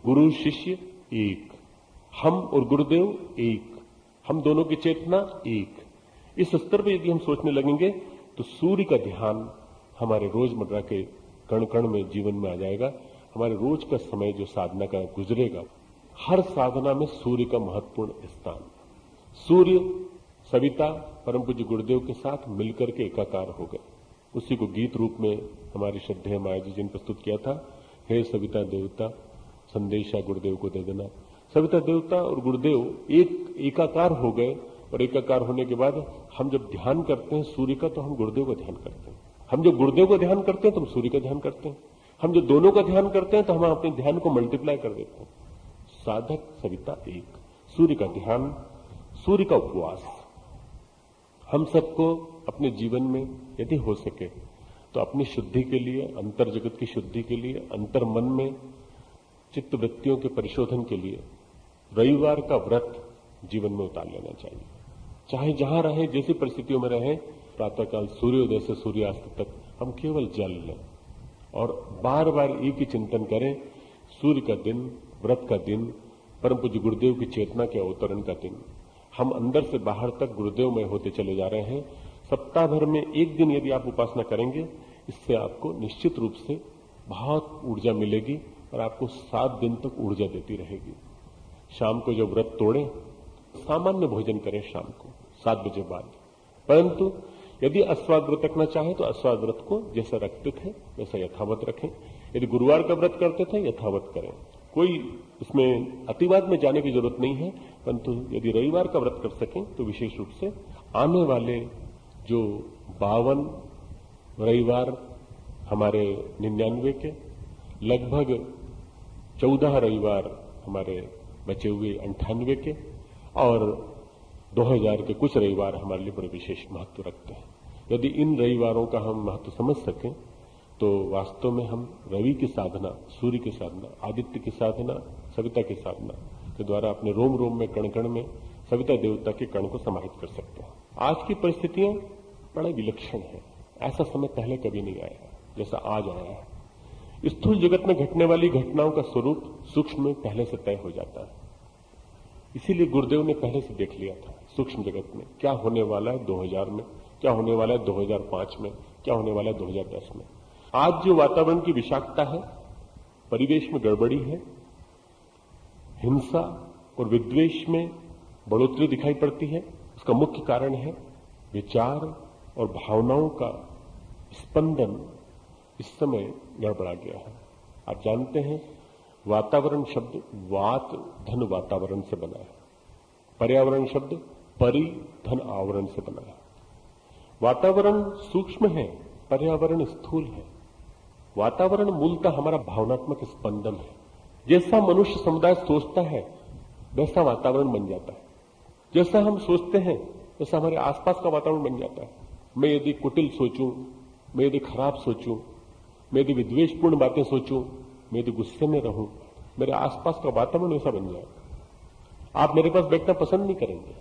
गुरु शिष्य एक, हम और गुरुदेव एक, हम दोनों की चेतना एक। इस स्तर पर यदि हम सोचने लगेंगे तो सूर्य का ध्यान हमारे रोजमर्रा के कण कण में, जीवन में आ जाएगा। हमारे रोज का समय जो साधना का गुजरेगा, हर साधना में सूर्य का महत्वपूर्ण स्थान। सूर्य सविता परम पूज्य गुरुदेव के साथ मिलकर के एकाकार हो गए। उसी को गीत रूप में हमारी श्रद्धेय माया जी ने प्रस्तुत किया था, हे सविता देवता संदेशा गुरुदेव को दे देना। सविता देवता और गुरुदेव एकाकार हो गए, और एकाकार होने के बाद हम जब ध्यान करते हैं सूर्य का, तो हम गुरुदेव का ध्यान करते हैं। हम जब गुरुदेव का ध्यान करते हैं तो हम सूर्य का ध्यान करते हैं। हम जो दोनों का ध्यान करते हैं तो हम अपने ध्यान को मल्टीप्लाई कर देते हैं। साधक सविता एक, सूर्य का ध्यान, सूर्य का उपवास। हम सबको अपने जीवन में यदि हो सके तो अपनी शुद्धि के लिए, अंतर जगत की शुद्धि के लिए, अंतर मन में चित्त वृत्तियों के परिशोधन के लिए रविवार का व्रत जीवन में उतार लेना चाहिए। चाहे जहां रहें, जैसी परिस्थितियों में रहें, प्रातःकाल सूर्योदय से सूर्यास्त तक हम केवल जल लें और बार बार एक ही चिंतन करें, सूर्य का दिन, व्रत का दिन, परम पूज्य गुरुदेव की चेतना के अवतरण का दिन। हम अंदर से बाहर तक गुरुदेवमय होते चले जा रहे हैं। सप्ताह भर में एक दिन यदि आप उपासना करेंगे, इससे आपको निश्चित रूप से बहुत ऊर्जा मिलेगी और आपको 7 दिन तक ऊर्जा देती रहेगी। शाम को जब व्रत तोड़ें, सामान्य भोजन करें शाम को 7 बजे बाद, परंतु यदि अस्वाद व्रत रखना चाहे तो अस्वाद व्रत को जैसा रखते थे वैसा यथावत रखें। यदि गुरुवार का व्रत करते थे यथावत करें, कोई इसमें अतिवाद में जाने की जरूरत नहीं है। परंतु यदि रविवार का व्रत कर सकें तो विशेष रूप से आने वाले जो 52 रविवार हमारे 99 के, लगभग 14 रविवार हमारे बचे हुए 98 के, और 2000 के कुछ रविवार हमारे लिए बड़े विशेष महत्व रखते हैं। यदि इन रविवारों का हम महत्व समझ सकें तो वास्तव में हम रवि की साधना, सूर्य की साधना, आदित्य की साधना, सविता की साधना के द्वारा अपने रोम रोम में, कण कण में सविता देवता के कण को समाहित कर सकते हैं। आज की परिस्थितियां बड़ा विलक्षण है। ऐसा समय पहले कभी नहीं आया जैसा आज आया है। स्थूल जगत में घटने वाली घटनाओं का स्वरूप सूक्ष्म में पहले से तय हो जाता है। इसीलिए गुरुदेव ने पहले से देख लिया था सूक्ष्म जगत में क्या होने वाला है 2000 में, क्या होने वाला है 2005 में, क्या होने वाला है 2010 में। आज जो वातावरण की विषाक्तता है, परिवेश में गड़बड़ी है, हिंसा और विद्वेष में बढ़ोतरी दिखाई पड़ती है, उसका मुख्य कारण है विचार और भावनाओं का स्पंदन इस समय गड़बड़ा गया है। आप जानते हैं वातावरण शब्द वात धन वातावरण से बना है, पर्यावरण शब्द परि धन आवरण से बना है। वातावरण सूक्ष्म है, पर्यावरण स्थूल है। वातावरण मूलतः हमारा भावनात्मक स्पंदन है। जैसा मनुष्य समुदाय सोचता है वैसा वातावरण बन जाता है। जैसा हम सोचते हैं वैसा हमारे आसपास का वातावरण बन जाता है। मैं यदि कुटिल सोचूं, मैं यदि खराब सोचूं, मैं यदि विद्वेषपूर्ण बातें सोचूं, मैं यदि गुस्से में रहूं, मेरे आसपास का वातावरण वैसा बन जाएगा। आप मेरे पास बैठना पसंद नहीं करेंगे,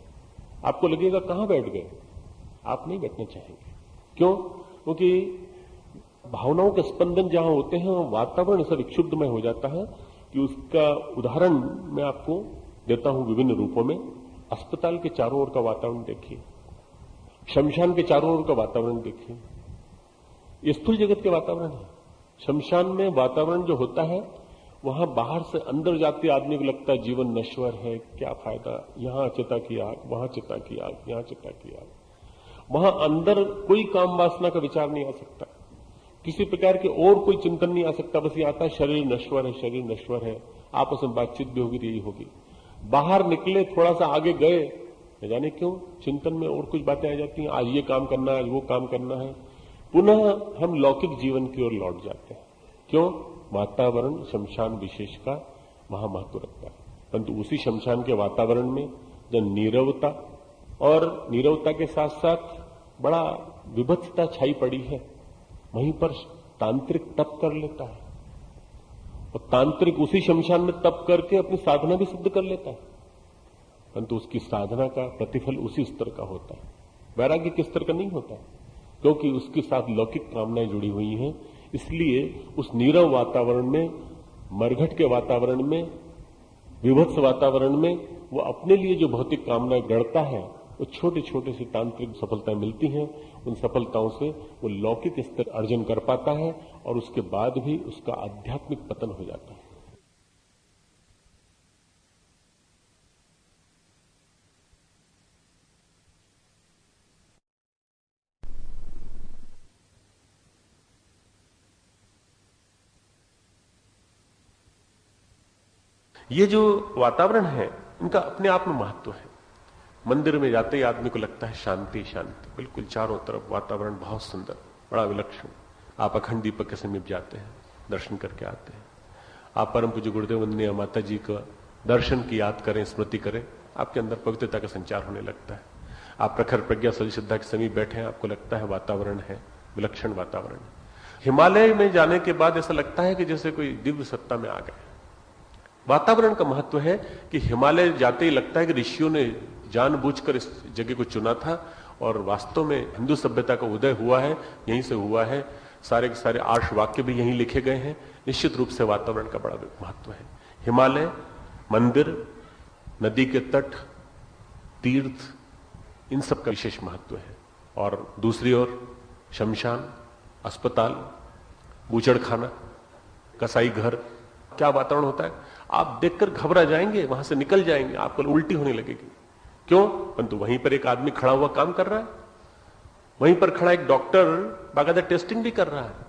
आपको लगेगा कहां बैठ गए, आप नहीं बैठना चाहेंगे। क्यों? क्योंकि भावनाओं के स्पंदन जहां होते हैं वहां वातावरण ऐसा विक्षुब्धमय हो जाता है कि उसका उदाहरण मैं आपको देता हूं विभिन्न रूपों में। अस्पताल के चारों ओर का वातावरण देखिए, शमशान के चारों ओर का वातावरण देखिए, ये स्थूल जगत के वातावरण है। शमशान में वातावरण जो होता है वहां बाहर से अंदर जाते आदमी को लगता है जीवन नश्वर है, क्या फायदा, यहां चिता की आग, वहां चिता की आग, यहां चिता की आग। वहां अंदर कोई काम वासना का विचार नहीं आ सकता, किसी प्रकार के और कोई चिंतन नहीं आ सकता। बस ये आता है शरीर नश्वर है, शरीर नश्वर है, आपस में बातचीत भी होगी तो यही होगी। बाहर निकले, थोड़ा सा आगे गए, न जाने क्यों चिंतन में और कुछ बातें आ जाती हैं, आज ये काम करना है, आज वो काम करना है, पुनः हम लौकिक जीवन की ओर लौट जाते हैं। क्यों? वातावरण शमशान विशेष का वहां महत्व रखता है। परंतु उसी शमशान के वातावरण में जब नीरवता और नीरवता के साथ साथ बड़ा विभत्सता छाई पड़ी है, वहीं पर तांत्रिक तप कर लेता है और तांत्रिक उसी शमशान में तप करके अपनी साधना भी सिद्ध कर लेता है, परंतु उसकी साधना का प्रतिफल उसी स्तर का होता है, वैराग्य के स्तर का नहीं होता, क्योंकि उसके साथ लौकिक कामनाएं जुड़ी हुई हैं। इसलिए उस नीरव वातावरण में, मरघट के वातावरण में, विभत्स वातावरण में वो अपने लिए जो भौतिक कामनाएं गढ़ता है, वो छोटे छोटे सी तांत्रिक सफलताएं मिलती हैं, उन सफलताओं से वो लौकिक स्तर अर्जन कर पाता है और उसके बाद भी उसका आध्यात्मिक पतन हो जाता है। ये जो वातावरण है इनका अपने आप में महत्व है। मंदिर में जाते ही आदमी को लगता है शांति शांति, बिल्कुल चारों तरफ वातावरण बहुत सुंदर, बड़ा विलक्षण। आप अखंड दीपक के समीप जाते हैं, दर्शन करके आते हैं। आप परम पूज्य गुरुदेव वंदनीय माता जी का दर्शन की याद करें, स्मृति करें, आपके अंदर पवित्रता का संचार होने लगता है। आप प्रखर प्रज्ञा सजी श्रद्धा के समीप बैठे हैं, आपको लगता है वातावरण है विलक्षण वातावरण। हिमालय में जाने के बाद ऐसा लगता है कि जैसे कोई दिव्य सत्ता में आ गए। वातावरण का महत्व है कि हिमालय जाते ही लगता है कि ऋषियों ने जानबूझकर इस जगह को चुना था और वास्तव में हिंदू सभ्यता का उदय हुआ है, यहीं से हुआ है। सारे के सारे आर्ष वाक्य भी यहीं लिखे गए हैं। निश्चित रूप से वातावरण का बड़ा महत्व है। हिमालय, मंदिर, नदी के तट, तीर्थ, इन सब का विशेष महत्व है। और दूसरी ओर शमशान, अस्पताल, बूचड़खाना, कसाई घर, क्या वातावरण होता है। आप देखकर घबरा जाएंगे, वहां से निकल जाएंगे, आपको उल्टी होने लगेगी। क्यों? परंतु वहीं पर एक आदमी खड़ा हुआ काम कर रहा है, वहीं पर खड़ा एक डॉक्टर बाकायदा टेस्टिंग भी कर रहा है।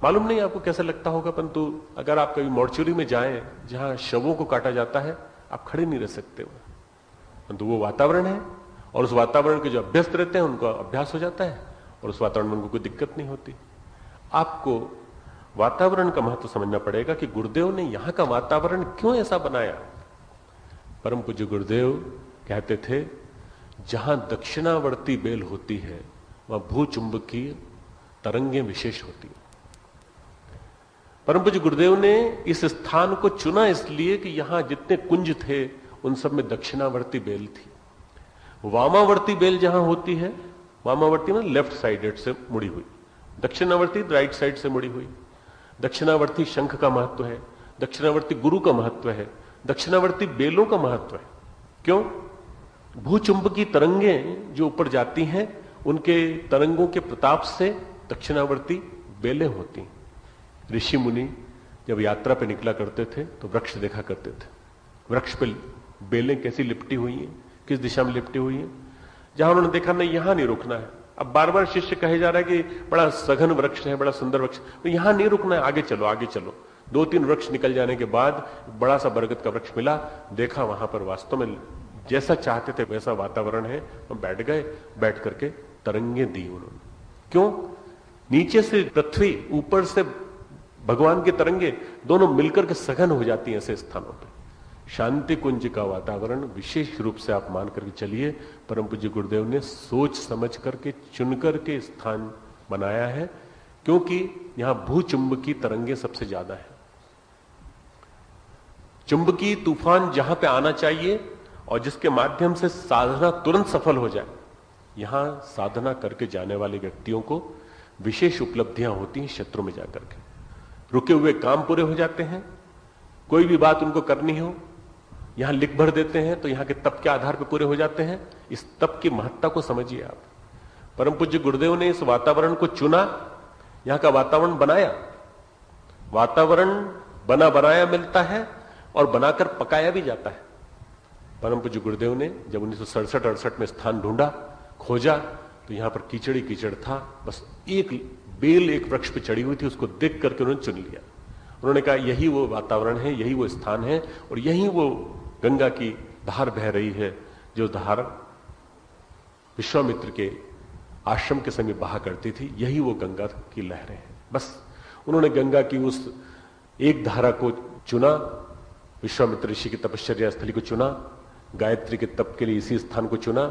मालूम नहीं आपको कैसा लगता होगा, परंतु अगर आप कभी मोर्चुरी में जाएं जहां शवों को काटा जाता है, आप खड़े नहीं रह सकते हो, परंतु वो वातावरण है और उस वातावरण के जो अभ्यस्त रहते हैं उनका अभ्यास हो जाता है और उस वातावरण में उनको कोई दिक्कत नहीं होती। आपको वातावरण का महत्व समझना पड़ेगा कि गुरुदेव ने यहां का वातावरण क्यों ऐसा बनाया। परम पूज्य गुरुदेव कहते थे, जहां दक्षिणावर्ती बेल होती है वहां भूचुंबकीय तरंगें विशेष होती हैं। परम पूज्य गुरुदेव ने इस स्थान को चुना इसलिए कि यहां जितने कुंज थे उन सब में दक्षिणावर्ती बेल थी। वामावर्ती बेल जहां होती है, वामावर्ती में लेफ्ट साइडेड से मुड़ी हुई, दक्षिणावर्ती राइट साइड से मुड़ी हुई। दक्षिणावर्ती शंख का महत्व है, दक्षिणावर्ती गुरु का महत्व है, दक्षिणावर्ती बेलों का महत्व है। क्यों? भूचुंबकीय तरंगें जो ऊपर जाती हैं, उनके तरंगों के प्रताप से दक्षिणावर्ती बेलें होती हैं। ऋषि मुनि जब यात्रा पे निकला करते थे तो वृक्ष देखा करते थे, वृक्ष पे बेलें कैसी लिपटी हुई हैं, किस दिशा में लिपटी हुई हैं। जहां उन्होंने देखा नहीं, यहां नहीं रुकना है। अब बार बार शिष्य कहे जा रहा है कि बड़ा सघन वृक्ष है, बड़ा सुंदर वृक्ष, तो यहां नहीं रुकना है, आगे चलो आगे चलो। 2-3 वृक्ष निकल जाने के बाद बड़ा सा बरगद का वृक्ष मिला, देखा वहां पर वास्तव में जैसा चाहते थे वैसा वातावरण है। हम बैठ गए, बैठ करके तरंगे दी उन्होंने। क्यों? नीचे से पृथ्वी, ऊपर से भगवान की तरंगे, दोनों मिलकर के सघन हो जाती हैं ऐसे स्थानों पर। शांति कुंज का वातावरण विशेष रूप से आप मान करके चलिए, परम पूज्य गुरुदेव ने सोच समझ करके चुन करके स्थान बनाया है, क्योंकि यहां भूचुंबकीय तरंगे सबसे ज्यादा है। चुंबकीय तूफान जहां पे आना चाहिए और जिसके माध्यम से साधना तुरंत सफल हो जाए, यहां साधना करके जाने वाले व्यक्तियों को विशेष उपलब्धियां होती हैं। शत्रु में जाकर के रुके हुए काम पूरे हो जाते हैं। कोई भी बात उनको करनी हो, यहां लिख भर देते हैं तो यहां के तप के आधार पर पूरे हो जाते हैं। इस तप की महत्ता को समझिए आप। परम पूज्य गुरुदेव ने इस वातावरण को चुना, यहां का वातावरण बनाया। वातावरण बना बनाया मिलता है और बनाकर पकाया भी जाता है। परम पूज्य गुरुदेव ने जब 1967-68 में स्थान ढूंढा, खोजा, तो यहां पर कीचड़ ही कीचड़ था। बस एक बेल एक वृक्ष पर चढ़ी हुई थी, उसको देख करके उन्होंने चुन लिया। उन्होंने कहा यही वो वातावरण है, यही वो स्थान है और यही वो गंगा की धार बह रही है, जो धार विश्वामित्र के आश्रम के समय बहा करती थी, यही वो गंगा की लहरें हैं। बस उन्होंने गंगा की उस एक धारा को चुना, विश्वामित्र ऋषि की तपश्चर्या स्थली को चुना, गायत्री के तप के लिए इसी स्थान को चुना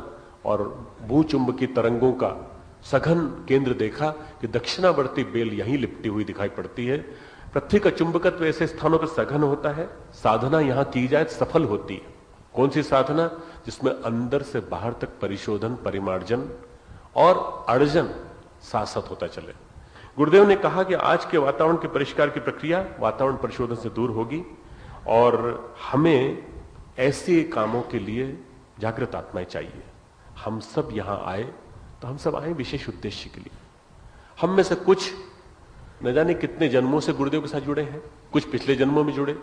और भूचुंब की तरंगों का सघन केंद्र देखा कि दक्षिणावर्ती बेल यहीं लिपटी हुई दिखाई पड़ती है। पृथ्वी का चुंबकत्व ऐसे स्थानों पर सघन होता है, साधना यहां की जाए सफल होती है। कौन सी साधना? जिसमें अंदर से बाहर तक परिशोधन, परिमार्जन और अर्जन साथ होता चले। गुरुदेव ने कहा कि आज के वातावरण के परिष्कार की प्रक्रिया वातावरण परिशोधन से दूर होगी और हमें ऐसे कामों के लिए जागृत आत्माएं चाहिए। हम सब यहां आए तो हम सब आए विशेष उद्देश्य के लिए। हम में से कुछ न जाने कितने जन्मों से गुरुदेव के साथ जुड़े हैं, कुछ पिछले जन्मों में जुड़े,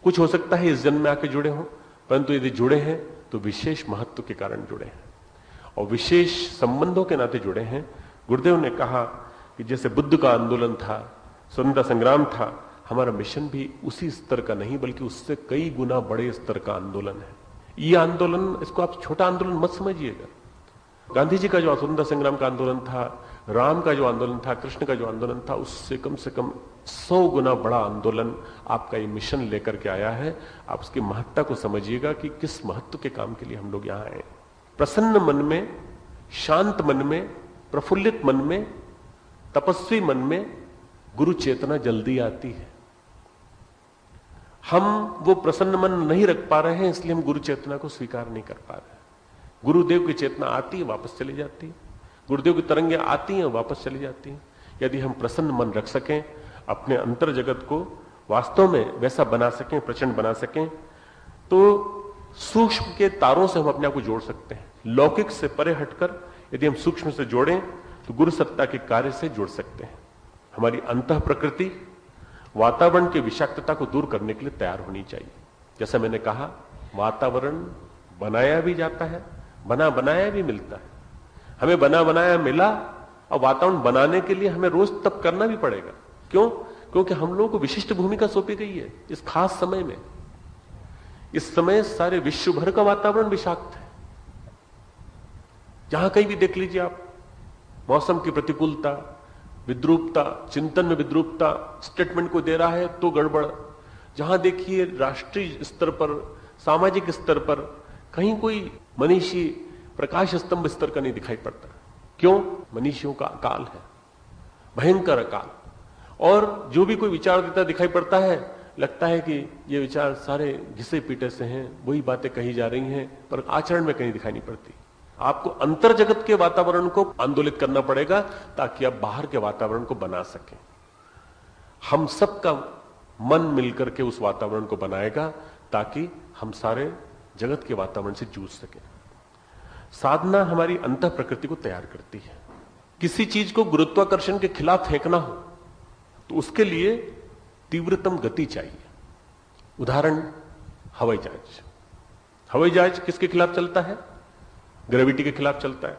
कुछ हो सकता है इस जन्म में आके जुड़े हों, परंतु यदि जुड़े हैं तो विशेष महत्व के कारण जुड़े हैं और विशेष संबंधों के नाते जुड़े हैं। गुरुदेव ने कहा कि जैसे बुद्ध का आंदोलन था, स्वतंत्रता संग्राम था, हमारा मिशन भी उसी स्तर का नहीं बल्कि उससे कई गुना बड़े स्तर का आंदोलन है। ये आंदोलन, इसको आप छोटा आंदोलन मत समझिएगा। गांधी जी का जो स्वतंत्रता संग्राम का आंदोलन था, राम का जो आंदोलन था, कृष्ण का जो आंदोलन था, उससे कम से कम 100 गुना बड़ा आंदोलन आपका ये मिशन लेकर के आया है। आप उसकी महत्ता को समझिएगा कि किस महत्व के काम के लिए हम लोग यहां आए। प्रसन्न मन में, शांत मन में, प्रफुल्लित मन में, तपस्वी मन में गुरु चेतना जल्दी आती है। हम वो प्रसन्न मन नहीं रख पा रहे हैं, इसलिए हम गुरु चेतना को स्वीकार नहीं कर पा रहे हैं। गुरुदेव की चेतना आती है, वापस चली जाती है। गुरुदेव की तरंगें आती हैं, वापस चली जाती हैं। यदि हम प्रसन्न मन रख सकें, अपने अंतर जगत को वास्तव में वैसा बना सकें, प्रचंड बना सकें, तो सूक्ष्म के तारों से हम अपने आप को जोड़ सकते हैं। लौकिक से परे हटकर यदि हम सूक्ष्म से जोड़ें तो गुरु सत्ता के कार्य से जुड़ सकते हैं। हमारी अंतः प्रकृति वातावरण की विषाक्तता को दूर करने के लिए तैयार होनी चाहिए। जैसा मैंने कहा, वातावरण बनाया भी जाता है, बना बनाया भी मिलता है। हमें बना बनाया मिला और वातावरण बनाने के लिए हमें रोज तप करना भी पड़ेगा। क्यों? क्योंकि हम लोगों को विशिष्ट भूमिका सौंपी गई है इस खास समय में। इस समय सारे विश्व भर का वातावरण विषाक्त है। जहां कहीं भी देख लीजिए आप, मौसम की प्रतिकूलता, विद्रूपता, चिंतन में विद्रूपता, स्टेटमेंट को दे रहा है तो गड़बड़। जहां देखिए राष्ट्रीय स्तर पर, सामाजिक स्तर पर कहीं कोई मनीषी प्रकाश स्तंभ स्तर का नहीं दिखाई पड़ता। क्यों? मनीषियों का अकाल है, भयंकर अकाल। और जो भी कोई विचार देता दिखाई पड़ता है, लगता है कि ये विचार सारे घिसे पीटे से हैं, वही बातें कही जा रही हैं, पर आचरण में कहीं दिखाई नहीं पड़ती। आपको अंतर जगत के वातावरण को आंदोलित करना पड़ेगा ताकि आप बाहर के वातावरण को बना सकें। हम सबका मन मिलकर के उस वातावरण को बनाएगा ताकि हम सारे जगत के वातावरण से जूझ सकें। साधना हमारी अंतः प्रकृति को तैयार करती है। किसी चीज को गुरुत्वाकर्षण के खिलाफ फेंकना हो तो उसके लिए तीव्रतम गति चाहिए। उदाहरण, हवाई जहाज। हवाई जहाज किसके खिलाफ चलता है? ग्रेविटी के खिलाफ चलता है।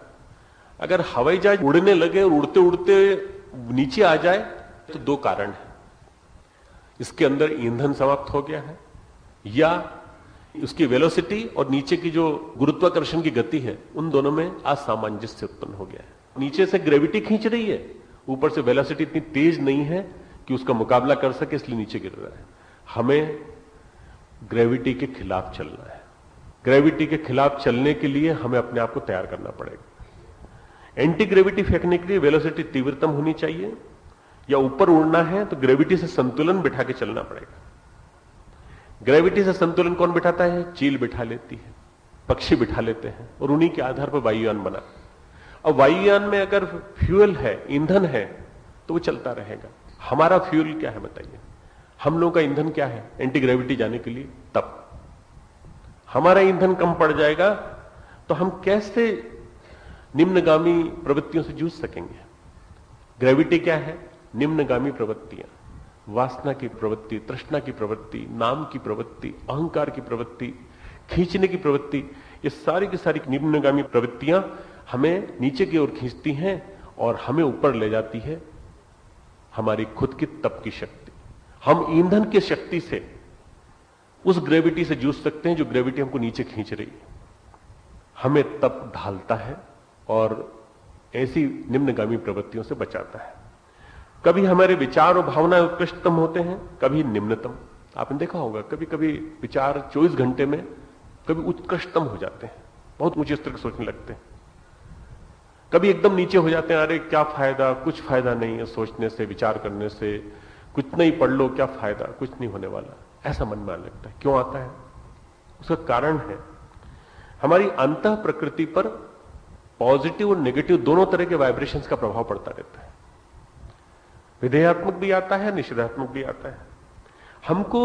अगर हवाई जहाज उड़ने लगे और उड़ते उड़ते नीचे आ जाए तो दो कारण है। इसके अंदर ईंधन समाप्त हो गया है, या उसकी वेलोसिटी और नीचे की जो गुरुत्वाकर्षण की गति है, उन दोनों में असामंजस्य उत्पन्न हो गया है। नीचे से ग्रेविटी खींच रही है, ऊपर से वेलोसिटी इतनी तेज नहीं है कि उसका मुकाबला कर सके, इसलिए नीचे गिर रहा है। हमें ग्रेविटी के खिलाफ चलना है। ग्रेविटी के खिलाफ चलने के लिए हमें अपने आप को तैयार करना पड़ेगा। एंटी ग्रेविटी फेंकने के लिए वेलोसिटी तीव्रतम होनी चाहिए, या ऊपर उड़ना है तो ग्रेविटी से संतुलन बिठा के चलना पड़ेगा। ग्रेविटी से संतुलन कौन बिठाता है? चील बिठा लेती है, पक्षी बिठा लेते हैं, और उन्हीं के आधार पर वायुयान बना। अब वायुयान में अगर फ्यूल है, ईंधन है, तो वो चलता रहेगा। हमारा फ्यूल क्या है बताइए? हम लोगों का ईंधन क्या है एंटी ग्रेविटी जाने के लिए? तप। हमारा ईंधन कम पड़ जाएगा तो हम कैसे निम्नगामी प्रवृत्तियों से जूझ सकेंगे? ग्रेविटी क्या है? निम्नगामी प्रवृत्तियां, वासना की प्रवृत्ति, तृष्णा की प्रवृत्ति, नाम की प्रवृत्ति, अहंकार की प्रवृत्ति, खींचने की प्रवृत्ति, ये सारी की सारी निम्नगामी प्रवृत्तियां हमें नीचे की ओर खींचती हैं और हमें ऊपर ले जाती है हमारी खुद की तप की शक्ति। हम ईंधन की शक्ति से उस ग्रेविटी से जूझ सकते हैं जो ग्रेविटी हमको नीचे खींच रही है। हमें तप ढालता है, और ऐसी निम्नगामी प्रवृत्तियों से बचाता है। कभी हमारे विचार और भावनाएं उत्कृष्टतम होते हैं, कभी निम्नतम। आपने देखा होगा कभी कभी विचार 24 घंटे में कभी उत्कृष्टतम हो जाते हैं, बहुत ऊंचे स्तर के सोचने लगते हैं, कभी एकदम नीचे हो जाते हैं, अरे क्या फायदा, कुछ फायदा नहीं है सोचने से, विचार करने से, कुछ नहीं पढ़ लो क्या फायदा, कुछ नहीं होने वाला, ऐसा मन में आने लगता है। क्यों आता है? उसका कारण है हमारी अंतः प्रकृति पर पॉजिटिव और नेगेटिव दोनों तरह के वाइब्रेशंस का प्रभाव पड़ता रहता है। विधेयात्मक भी आता है, निषेधात्मक भी आता है। हमको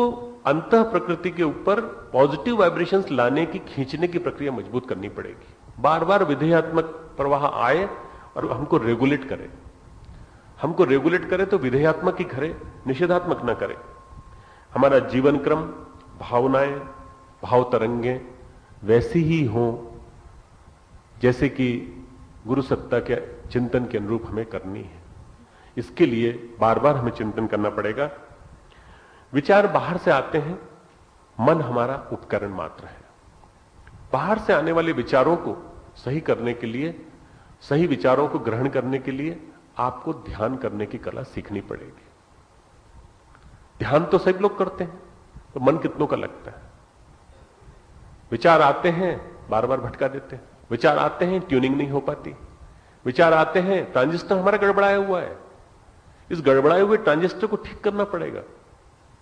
अंतः प्रकृति के ऊपर पॉजिटिव वाइब्रेशंस लाने की, खींचने की प्रक्रिया मजबूत करनी पड़ेगी। बार बार विधेयात्मक प्रवाह आए और हमको रेगुलेट करे, हमको रेगुलेट करे तो विधेयात्मक ही करे, निषेधात्मक ना करे। हमारा जीवन क्रम, भावनाएं, भाव तरंगे वैसी ही हों जैसे कि गुरु सत्ता के चिंतन के अनुरूप हमें करनी है। इसके लिए बार बार हमें चिंतन करना पड़ेगा। विचार बाहर से आते हैं, मन हमारा उपकरण मात्र है। बाहर से आने वाले विचारों को सही करने के लिए, सही विचारों को ग्रहण करने के लिए आपको ध्यान करने की कला सीखनी पड़ेगी। ध्यान तो सभी लोग करते हैं, तो मन कितनों का लगता है? विचार आते हैं, बार बार भटका देते हैं। विचार आते हैं, ट्यूनिंग नहीं हो पाती। विचार आते हैं, ट्रांजिस्टर हमारा गड़बड़ाया हुआ है, इस गड़बड़ाए हुए ट्रांजिस्टर को ठीक करना पड़ेगा।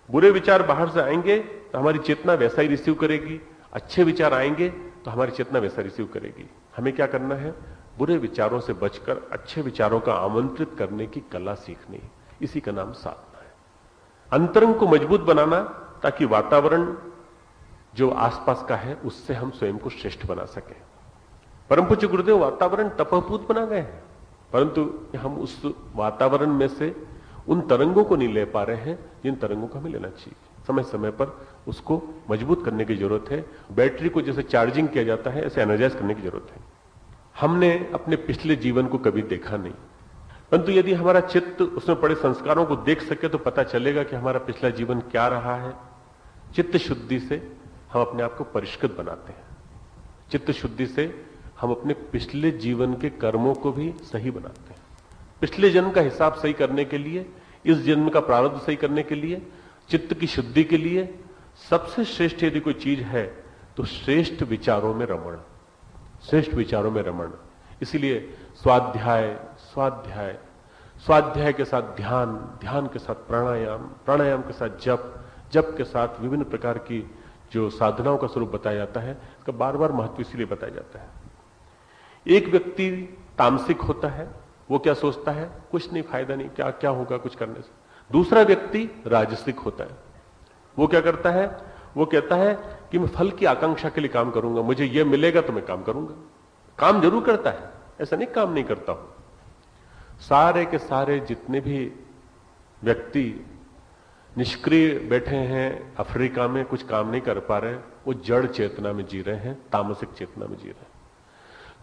बुरे विचार बाहर से आएंगे तो हमारी चेतना वैसा ही रिसीव करेगी, अच्छे विचार आएंगे तो हमारी चेतना वैसा रिसीव करेगी। हमें क्या करना है? बुरे विचारों से बचकर अच्छे विचारों का आमंत्रित करने की कला सीखनी, इसी का नाम साधना है। अंतरंग को मजबूत बनाना ताकि वातावरण जो आसपास का है उससे हम स्वयं को श्रेष्ठ बना सकें। परम पूज्य गुरुदेव वातावरण तपहपूत बना गए हैं, परंतु हम उस वातावरण में से उन तरंगों को नहीं ले पा रहे हैं जिन तरंगों को हमें लेना चाहिए। समय समय पर उसको मजबूत करने की जरूरत है। बैटरी को जैसे चार्जिंग किया जाता है, ऐसे एनर्जाइज करने की जरूरत है। हमने अपने पिछले जीवन को कभी देखा नहीं, परंतु यदि हमारा चित्त उसमें पड़े संस्कारों को देख सके तो पता चलेगा कि हमारा पिछला जीवन क्या रहा है। चित्त शुद्धि से हम अपने आप को परिष्कृत बनाते हैं। चित्त शुद्धि से हम अपने पिछले जीवन के कर्मों को भी सही बनाते हैं। पिछले जन्म का हिसाब सही करने के लिए, इस जन्म का प्रारब्ध सही करने के लिए, चित्त की शुद्धि के लिए सबसे श्रेष्ठ यदि कोई चीज है तो श्रेष्ठ विचारों में रमण, श्रेष्ठ विचारों में रमण। इसीलिए स्वाध्याय, स्वाध्याय, स्वाध्याय के साथ ध्यान, ध्यान के साथ प्राणायाम, प्राणायाम के साथ जप, जप के साथ विभिन्न प्रकार की जो साधनाओं का स्वरूप बताया जाता है, इसका बार बार महत्व इसलिए बताया जाता है। एक व्यक्ति तामसिक होता है, वो क्या सोचता है? कुछ नहीं, फायदा नहीं, क्या क्या होगा कुछ करने से। दूसरा व्यक्ति राजसिक होता है, वो क्या करता है? वो कहता है कि मैं फल की आकांक्षा के लिए काम करूंगा, मुझे ये मिलेगा तो मैं काम करूंगा। काम जरूर करता है, ऐसा नहीं काम नहीं करता हूं। सारे के सारे जितने भी व्यक्ति निष्क्रिय बैठे हैं अफ्रीका में, कुछ काम नहीं कर पा रहे, वो जड़ चेतना में जी रहे हैं, तामसिक चेतना में जी रहे हैं।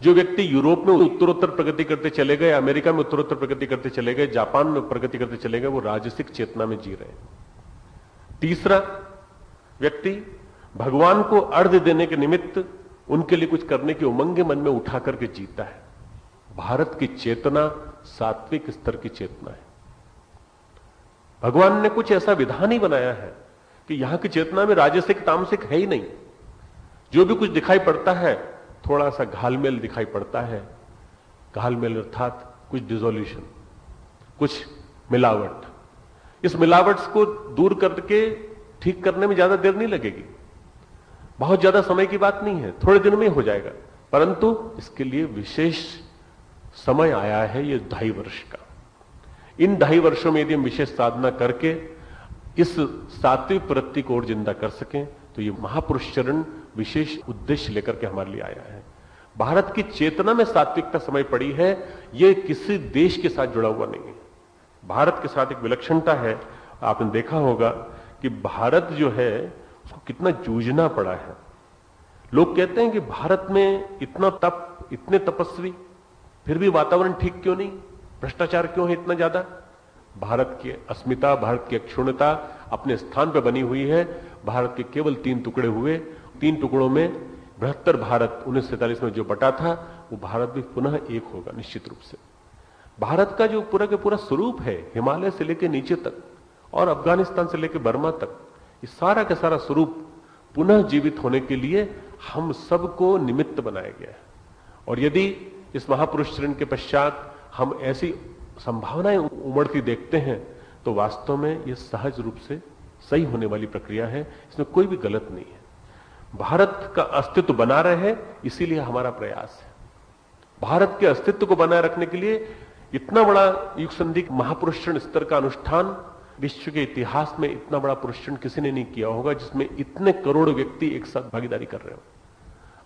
जो व्यक्ति यूरोप में उत्तरोत्तर प्रगति करते चले गए, अमेरिका में उत्तरोत्तर प्रगति करते चले गए, जापान में प्रगति करते चले गए, वो राजसिक चेतना में जी रहे हैं। तीसरा व्यक्ति भगवान को अर्घ्य देने के निमित्त उनके लिए कुछ करने की उमंग मन में उठा करके जीता है। भारत की चेतना सात्विक स्तर की चेतना है। भगवान ने कुछ ऐसा विधान ही बनाया है कि यहां की चेतना में राजसिक तामसिक है ही नहीं। जो भी कुछ दिखाई पड़ता है थोड़ा सा घालमेल दिखाई पड़ता है। घालमेल अर्थात कुछ डिसोल्यूशन, कुछ मिलावट। इस मिलावट को दूर करके ठीक करने में ज्यादा देर नहीं लगेगी, बहुत ज्यादा समय की बात नहीं है, थोड़े दिन में हो जाएगा। परंतु इसके लिए विशेष समय आया है, ये 2.5 वर्ष का। इन 2.5 वर्षों में यदि हम विशेष साधना करके इस सात्विक वृत्ति को और जिंदा कर सकें तो ये महापुरुष चरण विशेष उद्देश्य लेकर के हमारे लिए आया है। भारत की चेतना में सात्विकता समय पड़ी है, यह किसी देश के साथ जुड़ा हुआ नहीं है। भारत के साथ एक विलक्षणता है। आपने देखा होगा कि भारत जो है उसको कितना जूझना पड़ा है। लोग कहते हैं कि भारत में इतना तप, इतने तपस्वी, फिर भी वातावरण ठीक क्यों नहीं, भ्रष्टाचार क्यों है इतना ज्यादा। भारत की अस्मिता, भारत की अक्षुण्णता अपने स्थान पर बनी हुई है। भारत के केवल 3 टुकड़े हुए, 3 टुकड़ों में 72 भारत 1947 में जो बटा था वो भारत भी पुनः एक होगा निश्चित रूप से। भारत का जो पूरा के पूरा स्वरूप है, हिमालय से लेकर नीचे तक और अफगानिस्तान से लेकर बर्मा तक, ये सारा का सारा स्वरूप पुनः जीवित होने के लिए हम सबको निमित्त बनाया गया है। और यदि इस महापुरुष ऋण के पश्चात हम ऐसी संभावनाएं उमड़ती देखते हैं तो वास्तव में यह सहज रूप से सही होने वाली प्रक्रिया है, इसमें कोई भी गलत नहीं है। भारत का अस्तित्व बना रहे इसीलिए हमारा प्रयास है। भारत के अस्तित्व को बनाए रखने के लिए इतना बड़ा युग संधि महापुरुष ऋण स्तर का अनुष्ठान विश्व के इतिहास में इतना बड़ा पुरुष ऋण किसी ने नहीं किया होगा, जिसमें इतने करोड़ व्यक्ति एक साथ भागीदारी कर रहे हो।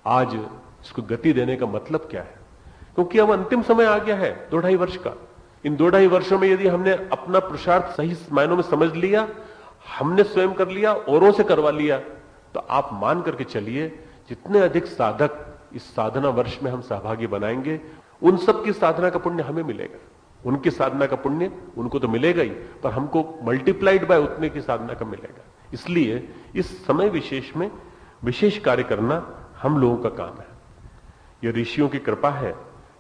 आज इसको गति देने का मतलब क्या है? क्योंकि अब अंतिम समय आ गया है 2-2.5 वर्ष का। इन 2-2.5 वर्षों में यदि हमने अपना पुरुषार्थ सही मायनों में समझ लिया, हमने स्वयं कर लिया, औरों से करवा लिया, तो आप मान करके चलिए जितने अधिक साधक इस साधना वर्ष में हम सहभागी बनाएंगे, उन सब की साधना का पुण्य हमें मिलेगा। उनकी साधना का पुण्य उनको तो मिलेगा ही, पर हमको मल्टीप्लाइड बाय उतने की साधना का मिलेगा। इसलिए इस समय विशेष में विशेष कार्य करना हम लोगों का काम है। यह ऋषियों की कृपा है,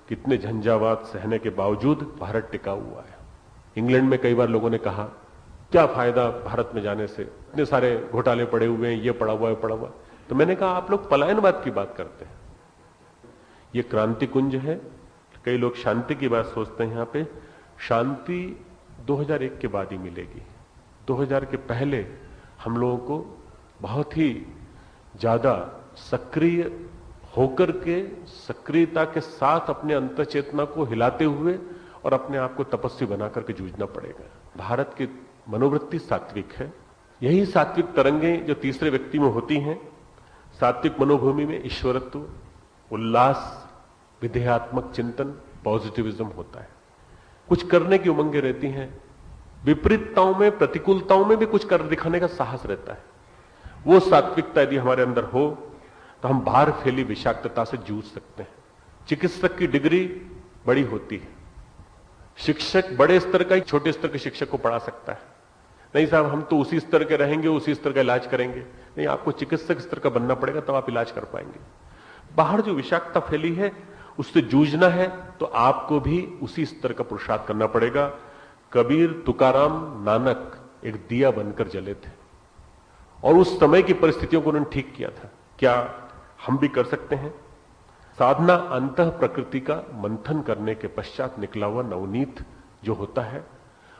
कितने झंझावात सहने के बावजूद भारत टिका हुआ है। इंग्लैंड में कई बार लोगों ने कहा क्या फायदा भारत में जाने से, इतने सारे घोटाले पड़े हुए हैं, ये पड़ा हुआ है, पड़ा हुआ है। तो मैंने कहा आप लोग पलायनवाद की बात करते हैं, ये क्रांति कुंज है। कई लोग शांति की बात सोचते हैं। यहां पे शांति 2001 के बाद ही मिलेगी। 2000 के पहले हम लोगों को बहुत ही ज्यादा सक्रिय होकर के, सक्रियता के साथ अपने अंतःचेतना को हिलाते हुए और अपने आप को तपस्वी बना करके जूझना पड़ेगा। भारत की मनोवृत्ति सात्विक है। यही सात्विक तरंगें जो तीसरे व्यक्ति में होती हैं, सात्विक मनोभूमि में ईश्वरत्व, उल्लास, विधेयात्मक चिंतन, पॉजिटिविज्म होता है। कुछ करने की उमंगें रहती हैं, विपरीतताओं में, प्रतिकूलताओं में भी कुछ कर दिखाने का साहस रहता है। वो सात्विकता यदि हमारे अंदर हो तो हम बाहर फैली विषाक्तता से जूझ सकते हैं। चिकित्सक की डिग्री बड़ी होती है, शिक्षक बड़े स्तर का ही छोटे स्तर के शिक्षक को पढ़ा सकता है। नहीं साहब हम तो उसी स्तर के रहेंगे, उसी स्तर का इलाज करेंगे। नहीं, आपको चिकित्सक स्तर का बनना पड़ेगा, तब आप इलाज कर पाएंगे। बाहर जो विषाक्तता फैली है उससे जूझना है तो आपको भी उसी स्तर का पुरुषार्थ करना पड़ेगा। कबीर, तुकाराम, नानक एक दिया बनकर जले थे और उस समय की परिस्थितियों को उन्होंने ठीक किया था। क्या हम भी कर सकते हैं? साधना अंतः प्रकृति का मंथन करने के पश्चात निकला हुआ नवनीत जो होता है,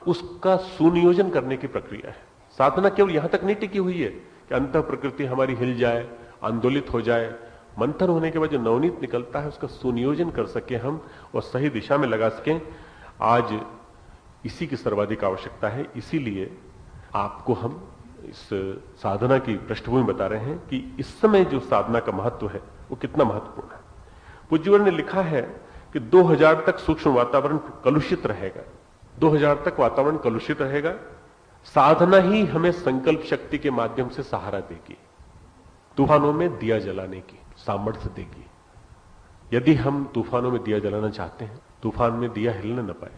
उसका सुनियोजन करने की प्रक्रिया है। साधना केवल यहां तक नहीं टिकी हुई है कि अंतः प्रकृति हमारी हिल जाए, आंदोलित हो जाए। मंथन होने के बाद जो नवनीत निकलता है उसका सुनियोजन कर सके हम और सही दिशा में लगा सकें। आज इसी की सर्वाधिक आवश्यकता है। इसीलिए आपको हम इस साधना की पृष्ठभूमि बता रहे हैं कि इस समय जो साधना का महत्व है वो कितना महत्वपूर्ण है। पूज्यवर ने लिखा है कि 2000 तक सूक्ष्म वातावरण कलुषित रहेगा। 2000 तक वातावरण कलुषित रहेगा। साधना ही हमें संकल्प शक्ति के माध्यम से सहारा देगी, तूफानों में दिया जलाने की सामर्थ्य देगी। यदि हम तूफानों में दिया जलाना चाहते हैं, तूफान में दिया हिलने न पाए,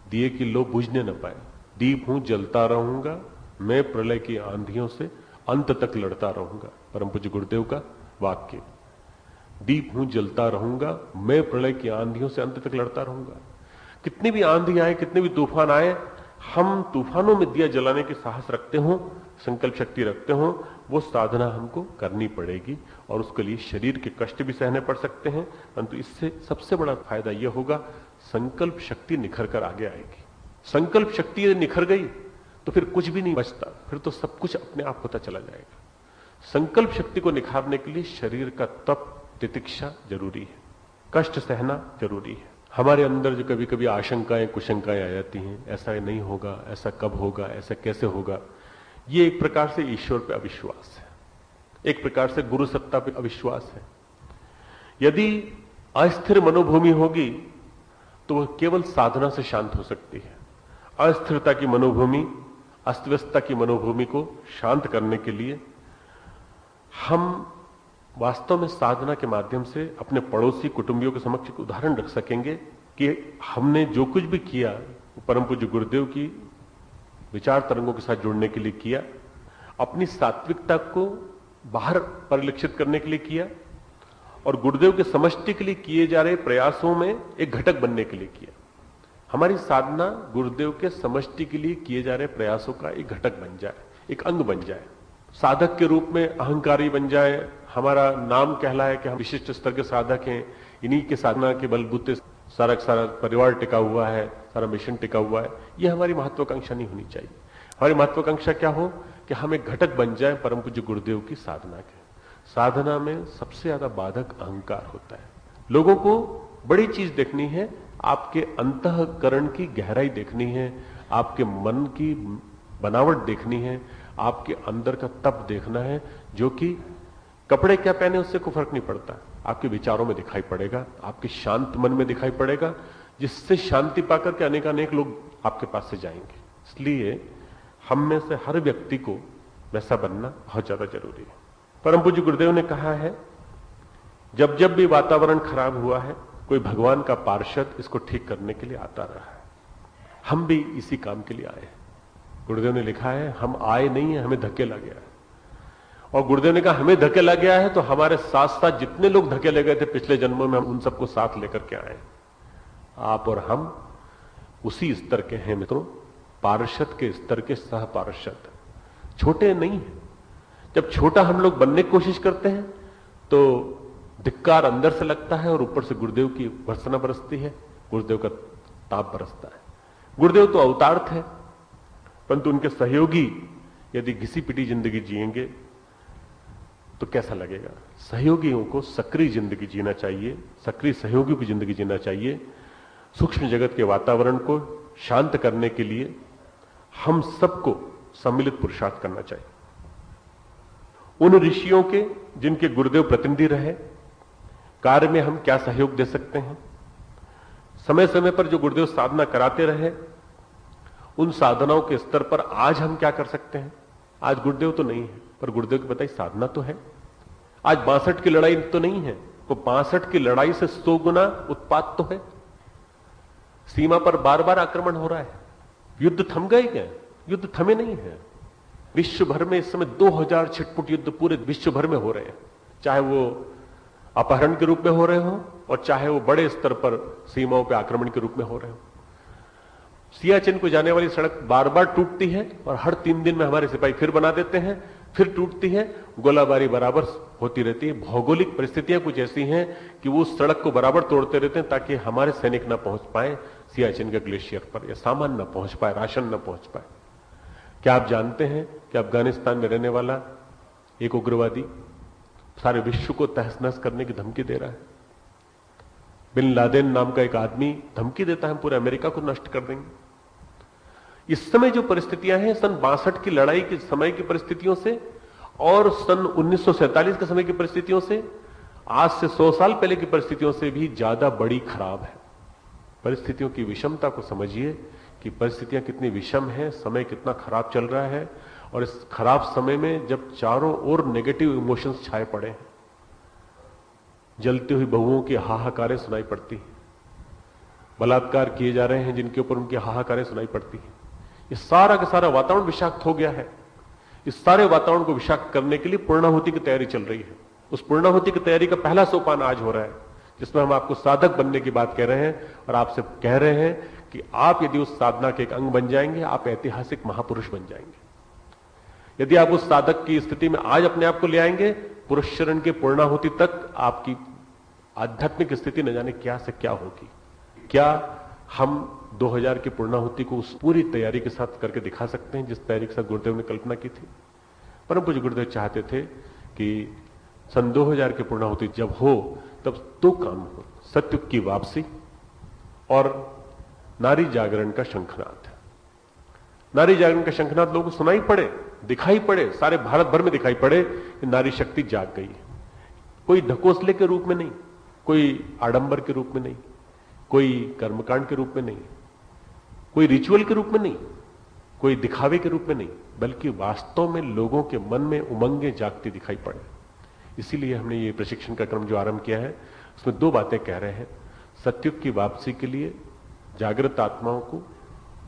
दिए की लो बुझने न पाए, दीप हूं जलता रहूंगा मैं प्रलय की आंधियों से अंत तक लड़ता रहूंगा, परम पूज्य गुरुदेव का वाक्य। दीप हूं जलता रहूंगा मैं प्रलय की आंधियों से अंत तक लड़ता रहूंगा। कितनी भी आंधी आए, कितने भी तूफान आए, हम तूफानों में दिया जलाने के साहस रखते हो, संकल्प शक्ति रखते हो, वो साधना हमको करनी पड़ेगी। और उसके लिए शरीर के कष्ट भी सहने पड़ सकते हैं, परंतु इससे सबसे बड़ा फायदा यह होगा संकल्प शक्ति निखर कर आगे आएगी। संकल्प शक्ति यदि निखर गई तो फिर कुछ भी नहीं बचता, फिर तो सब कुछ अपने आप होता चला जाएगा। संकल्प शक्ति को निखारने के लिए शरीर का तप, तितिक्षा जरूरी है, कष्ट सहना जरूरी है। हमारे अंदर जो कभी कभी आशंकाएं, कुशंकाएं आ जाती हैं, ऐसा नहीं होगा, ऐसा कब होगा, ऐसा कैसे होगा, ये एक प्रकार से ईश्वर पे अविश्वास है, एक प्रकार से गुरु सत्ता पे अविश्वास है। यदि अस्थिर मनोभूमि होगी तो वह केवल साधना से शांत हो सकती है। अस्थिरता की मनोभूमि, अस्तव्यस्तता की मनोभूमि को शांत करने के लिए हम वास्तव में साधना के माध्यम से अपने पड़ोसी कुटुंबियों के समक्ष एक उदाहरण रख सकेंगे कि हमने जो कुछ भी किया वो परम पूज्य गुरुदेव की विचार तरंगों के साथ जुड़ने के लिए किया, अपनी सात्विकता को बाहर परिलक्षित करने के लिए किया और गुरुदेव के समष्टि के लिए किए जा रहे प्रयासों में एक घटक बनने के लिए किया। हमारी साधना गुरुदेव के समष्टि के लिए किए जा रहे प्रयासों का एक घटक बन जाए, एक अंग बन जाए। साधक के रूप में अहंकारी बन जाए, हमारा नाम कहलाए कि हम विशिष्ट स्तर के साधक हैं, इन्हीं के साधना के बलबूते सारा परिवार टिका हुआ है, सारा मिशन टिका हुआ है। यह हमारी महत्वाकांक्षा नहीं होनी चाहिए। हमारी महत्वाकांक्षा क्या हो कि हम एक घटक बन जाए परम पूज्य गुरुदेव की साधना के। साधना में सबसे ज्यादा बाधक अहंकार होता है। लोगों को बड़ी चीज देखनी है, आपके अंतःकरण की गहराई देखनी है, आपके मन की बनावट देखनी है, आपके अंदर का तप देखना है, जो कि कपड़े क्या पहने उससे कोई फर्क नहीं पड़ता, आपके विचारों में दिखाई पड़ेगा, आपके शांत मन में दिखाई पड़ेगा, जिससे शांति पाकर के अनेक लोग आपके पास से जाएंगे। इसलिए हम में से हर व्यक्ति को वैसा बनना बहुत ज्यादा जरूरी है। परम पूज्य गुरुदेव ने कहा है, जब जब भी वातावरण खराब हुआ है, कोई भगवान का पार्षद इसको ठीक करने के लिए आता रहा है। हम भी इसी काम के लिए आए हैं। गुरुदेव ने लिखा है, हम आए नहीं है, हमें धकेला गया है। और गुरुदेव ने कहा, हमें धकेला गया है तो हमारे साथ साथ जितने लोग धकेले गए थे पिछले जन्मों में, हम उन सबको साथ लेकर के आए। आप और हम उसी स्तर के हैं मित्रों, पार्षद के स्तर के सह पार्षद, छोटे नहीं है। जब छोटा हम लोग बनने की कोशिश करते हैं तो धिक्कार अंदर से लगता है और ऊपर से गुरुदेव की भर्त्सना बरसती है, गुरुदेव का ताप बरसता है। गुरुदेव तो अवतार थे, परंतु उनके सहयोगी यदि घिसी पिटी जिंदगी जिएंगे तो कैसा लगेगा। सहयोगियों को सक्रिय जिंदगी जीना चाहिए, सक्रिय सहयोगियों की जिंदगी जीना चाहिए। सूक्ष्म जगत के वातावरण को शांत करने के लिए हम सबको सम्मिलित पुरुषार्थ करना चाहिए। उन ऋषियों के जिनके गुरुदेव प्रतिनिधि रहे, कार्य में हम क्या सहयोग दे सकते हैं। समय समय पर जो गुरुदेव साधना कराते रहे, उन साधनाओं के स्तर पर आज हम क्या कर सकते हैं। आज गुरुदेव तो नहीं है, पर गुरुदेव की बताई साधना तो है। आज 62 की लड़ाई तो नहीं है, तो 62 की लड़ाई से 100 गुना उत्पात तो है। सीमा पर बार बार आक्रमण हो रहा है। युद्ध थम गए क्या? युद्ध थमे नहीं है। विश्व भर में इस समय 2000 छिटपुट युद्ध पूरे विश्व भर में हो रहे हैं, चाहे वो अपहरण के रूप में हो रहे हो और चाहे वो बड़े स्तर पर सीमाओं पर आक्रमण के रूप में हो रहे हो। सियाचिन को जाने वाली सड़क बार बार टूटती है और हर 3 दिन में हमारे सिपाही फिर बना देते हैं, फिर टूटती है, गोलाबारी बराबर होती रहती है। भौगोलिक परिस्थितियां कुछ ऐसी हैं कि वो उस सड़क को बराबर तोड़ते रहते हैं ताकि हमारे सैनिक ना पहुंच पाए सियाचिन के ग्लेशियर पर, या सामान ना पहुंच पाए, राशन ना पहुंच पाए। क्या आप जानते हैं कि अफगानिस्तान में रहने वाला एक उग्रवादी सारे विश्व को तहस नहस करने की धमकी दे रहा है। बिन लादेन नाम का एक आदमी धमकी देता है, पूरे अमेरिका को नष्ट कर देंगे। इस समय जो परिस्थितियां हैं, सन 62 की लड़ाई के समय की परिस्थितियों से और सन 1947 के समय की परिस्थितियों से, आज से 100 साल पहले की परिस्थितियों से भी ज्यादा बड़ी खराब है। परिस्थितियों की विषमता को समझिए कि परिस्थितियां कितनी विषम है, समय कितना खराब चल रहा है। और इस खराब समय में जब चारों ओर नेगेटिव इमोशंस छाए पड़े हैं, जलती हुई बहुओं की हाहाकारें सुनाई पड़ती हैं, बलात्कार किए जा रहे हैं जिनके ऊपर उनकी हाहाकारें सुनाई पड़ती हैं, ये सारा का सारा वातावरण विषाक्त हो गया है। इस सारे वातावरण को विषाक्त करने के लिए पूर्णाहुति की तैयारी चल रही है। उस पूर्णाहुति की तैयारी का पहला सोपान आज हो रहा है, जिसमें हम आपको साधक बनने की बात कह रहे हैं और आपसे कह रहे हैं कि आप यदि उस साधना के एक अंग बन जाएंगे, आप ऐतिहासिक महापुरुष बन जाएंगे। यदि आप उस साधक की स्थिति में आज अपने आप को ले आएंगे, पुरुष चरण के पूर्णाहुति तक आपकी आध्यात्मिक स्थिति न जाने क्या से क्या होगी। क्या हम 2000 की पूर्णाहुति को उस पूरी तैयारी के साथ करके दिखा सकते हैं जिस तैयारी के साथ गुरुदेव ने कल्पना की थी। परम पूज्य गुरुदेव चाहते थे कि सन 2000 की पूर्णाहुति जब हो तब 2 काम हो, सत्युग की वापसी और नारी जागरण का शंखनाद। नारी जागरण का शंखनाद लोगों को सुनाई पड़े, दिखाई पड़े, सारे भारत भर में दिखाई पड़े कि नारी शक्ति जाग गई है। कोई ढकोसले के रूप में नहीं, कोई आडंबर के रूप में नहीं, कोई कर्मकांड के रूप में नहीं, कोई रिचुअल के रूप में नहीं, कोई दिखावे के रूप में नहीं, बल्कि वास्तव में लोगों के मन में उमंगें जागती दिखाई पड़े। इसीलिए हमने ये प्रशिक्षण का क्रम जो आरंभ किया है, उसमें 2 बातें कह रहे हैं। सत्युग की वापसी के लिए जागृत आत्माओं को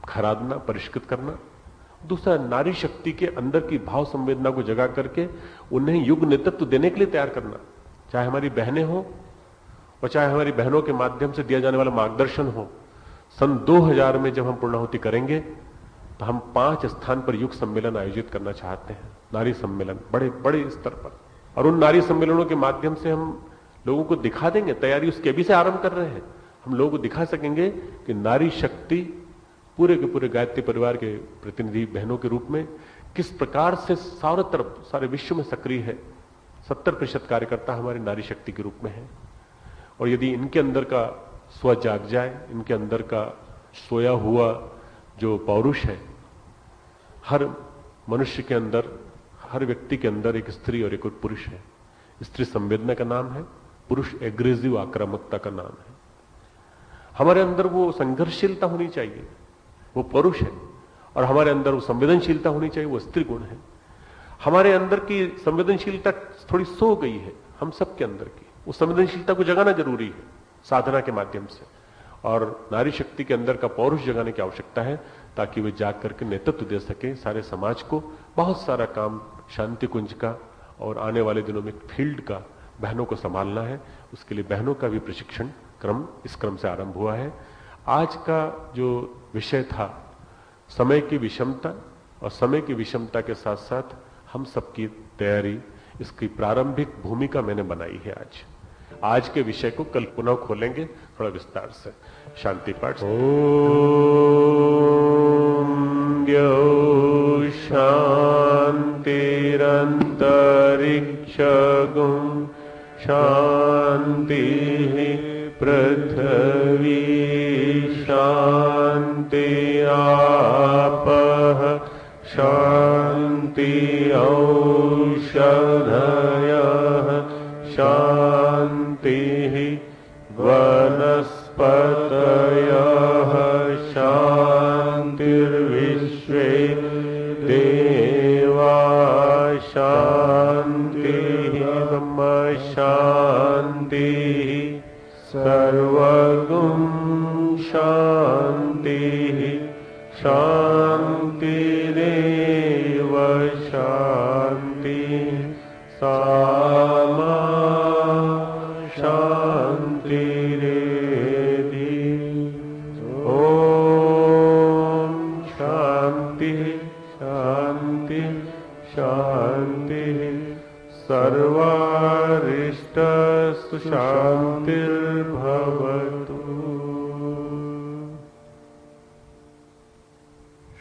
खरादना, परिष्कृत करना। दूसरा, नारी शक्ति के अंदर की भाव संवेदना को जगा करके उन्हें युग नेतृत्व देने के लिए तैयार करना। चाहे हमारी बहनें हो और चाहे हमारी बहनों के माध्यम से दिया जाने वाला मार्गदर्शन हो। सन 2000 में जब हम पूर्णाहुति करेंगे तो हम 5 स्थान पर युग सम्मेलन आयोजित करना चाहते हैं, नारी सम्मेलन, बड़े बड़े स्तर पर। और उन नारी सम्मेलनों के माध्यम से हम लोगों को दिखा देंगे, तैयारी उसके भी से आरंभ कर रहे हैं, हम लोगों को दिखा सकेंगे कि नारी शक्ति पूरे के पूरे गायत्री परिवार के प्रतिनिधि बहनों के रूप में किस प्रकार से सारे तरफ, सारे विश्व में सक्रिय है। 70% कार्यकर्ता हमारी नारी शक्ति के रूप में है। और यदि इनके अंदर का स्व जाग जाए, इनके अंदर का सोया हुआ जो पौरुष है, हर मनुष्य के अंदर, हर व्यक्ति के अंदर एक स्त्री और एक पुरुष है। स्त्री संवेदना का नाम है, पुरुष एग्रेसिव आक्रामकता का नाम है। हमारे अंदर वो संघर्षशीलता होनी चाहिए, वो पुरुष है, और हमारे अंदर वो संवेदनशीलता होनी चाहिए, वो स्त्री गुण है। हमारे अंदर की संवेदनशीलता थोड़ी सो गई है, हम सबके अंदर की। उस संवेदनशीलता को जगाना जरूरी है साधना के माध्यम से, और नारी शक्ति के अंदर का पौरुष जगाने की आवश्यकता है, ताकि वे जाग करके नेतृत्व दे सके सारे समाज को। बहुत सारा काम शांति कुंज का और आने वाले दिनों में फील्ड का बहनों को संभालना है। उसके लिए बहनों का भी प्रशिक्षण क्रम इस क्रम से आरंभ हुआ है। आज का जो विषय था समय की विषमता, और समय की विषमता के साथ साथ हम सबकी तैयारी, इसकी प्रारंभिक भूमिका मैंने बनाई है। आज के विषय को कल पुनः खोलेंगे थोड़ा विस्तार से। शांति पाठ। ओम द्यौ शांतिरंतरिक्षगुं शांति पृथ्वी शांति आपः शांति औषधयः शांति वनस्पतयः शांतिर्विश्वे देवा शांतिः ब्रह्म शांतिः सर्वगुं शांतिः शांतिरेव शांतिः सामा शांतिरेधि। ओम शांति शांति शांति सर्वारिष्टस्तु शांतिर्भवतु।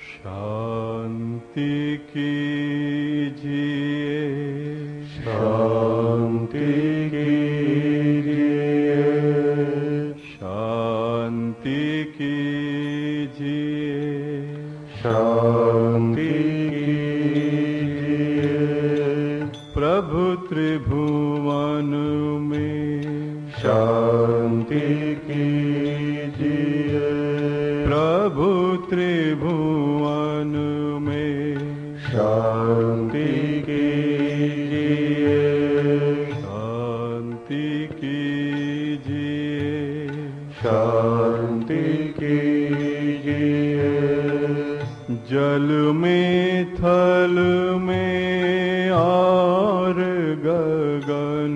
शांति कीजिए, शांति कीजिए, शांति कीजिए, शांति कीजिए। प्रभु त्रिभुवन में शांति कीजिए, प्रभु त्रिभुवन में शांति कीजिए, शांति कीजिए, शांति कीजिए। जल में थल में और गगन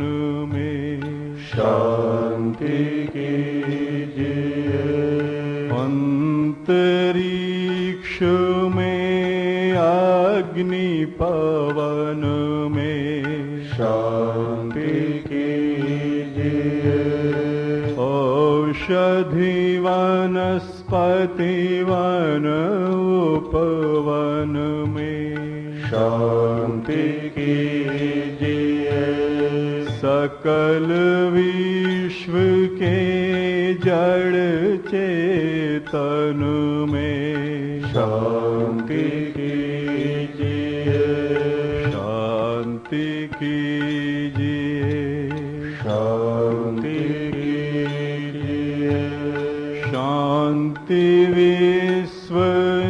में शांति कीजिए, अंतरिक्ष में अग्नि पवन में शांति कीजिए, औषधि वनस्पति वन उपवन में शांति कीजिए, सकल विश्व के जड़ चेतन में शांति कीजिए, शांति कीजिए, शांति कीजिए। शांति विश्व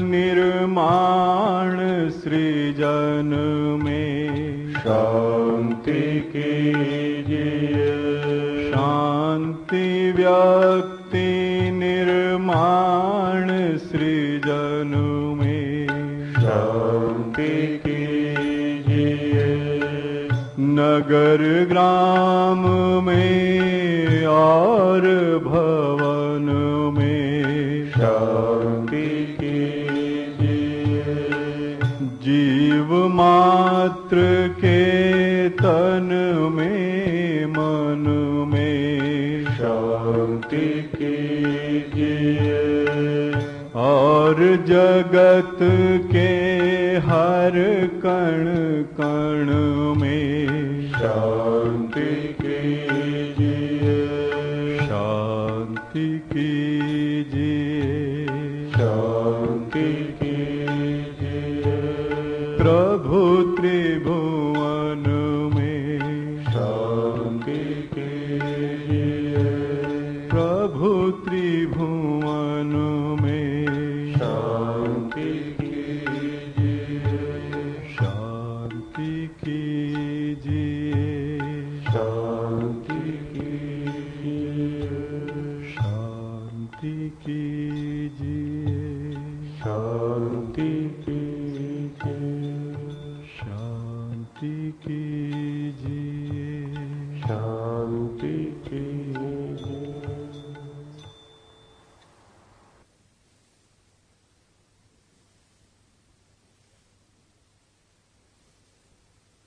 निर्माण सृजन में शांति कीजिए, शांति व्यक्ति निर्माण सृजन में शांति कीजिए, नगर ग्राम में और भवन में शांति कीजिए। जीव मात्र के तन में मन में शांति कीजिए। और जगत के हर कण कण में शांति कीजिए। शांति कीजिए। शांति कीजिए। प्रभु त्रिभुवन में शांति कीजिए। प्रभु त्रिभुवन में शांति कीजिए। शांति कीजिए। शांति कीजिए। शांति कीजिए। शांति कीजिए। शांति कीजिए। शांति कीजिए।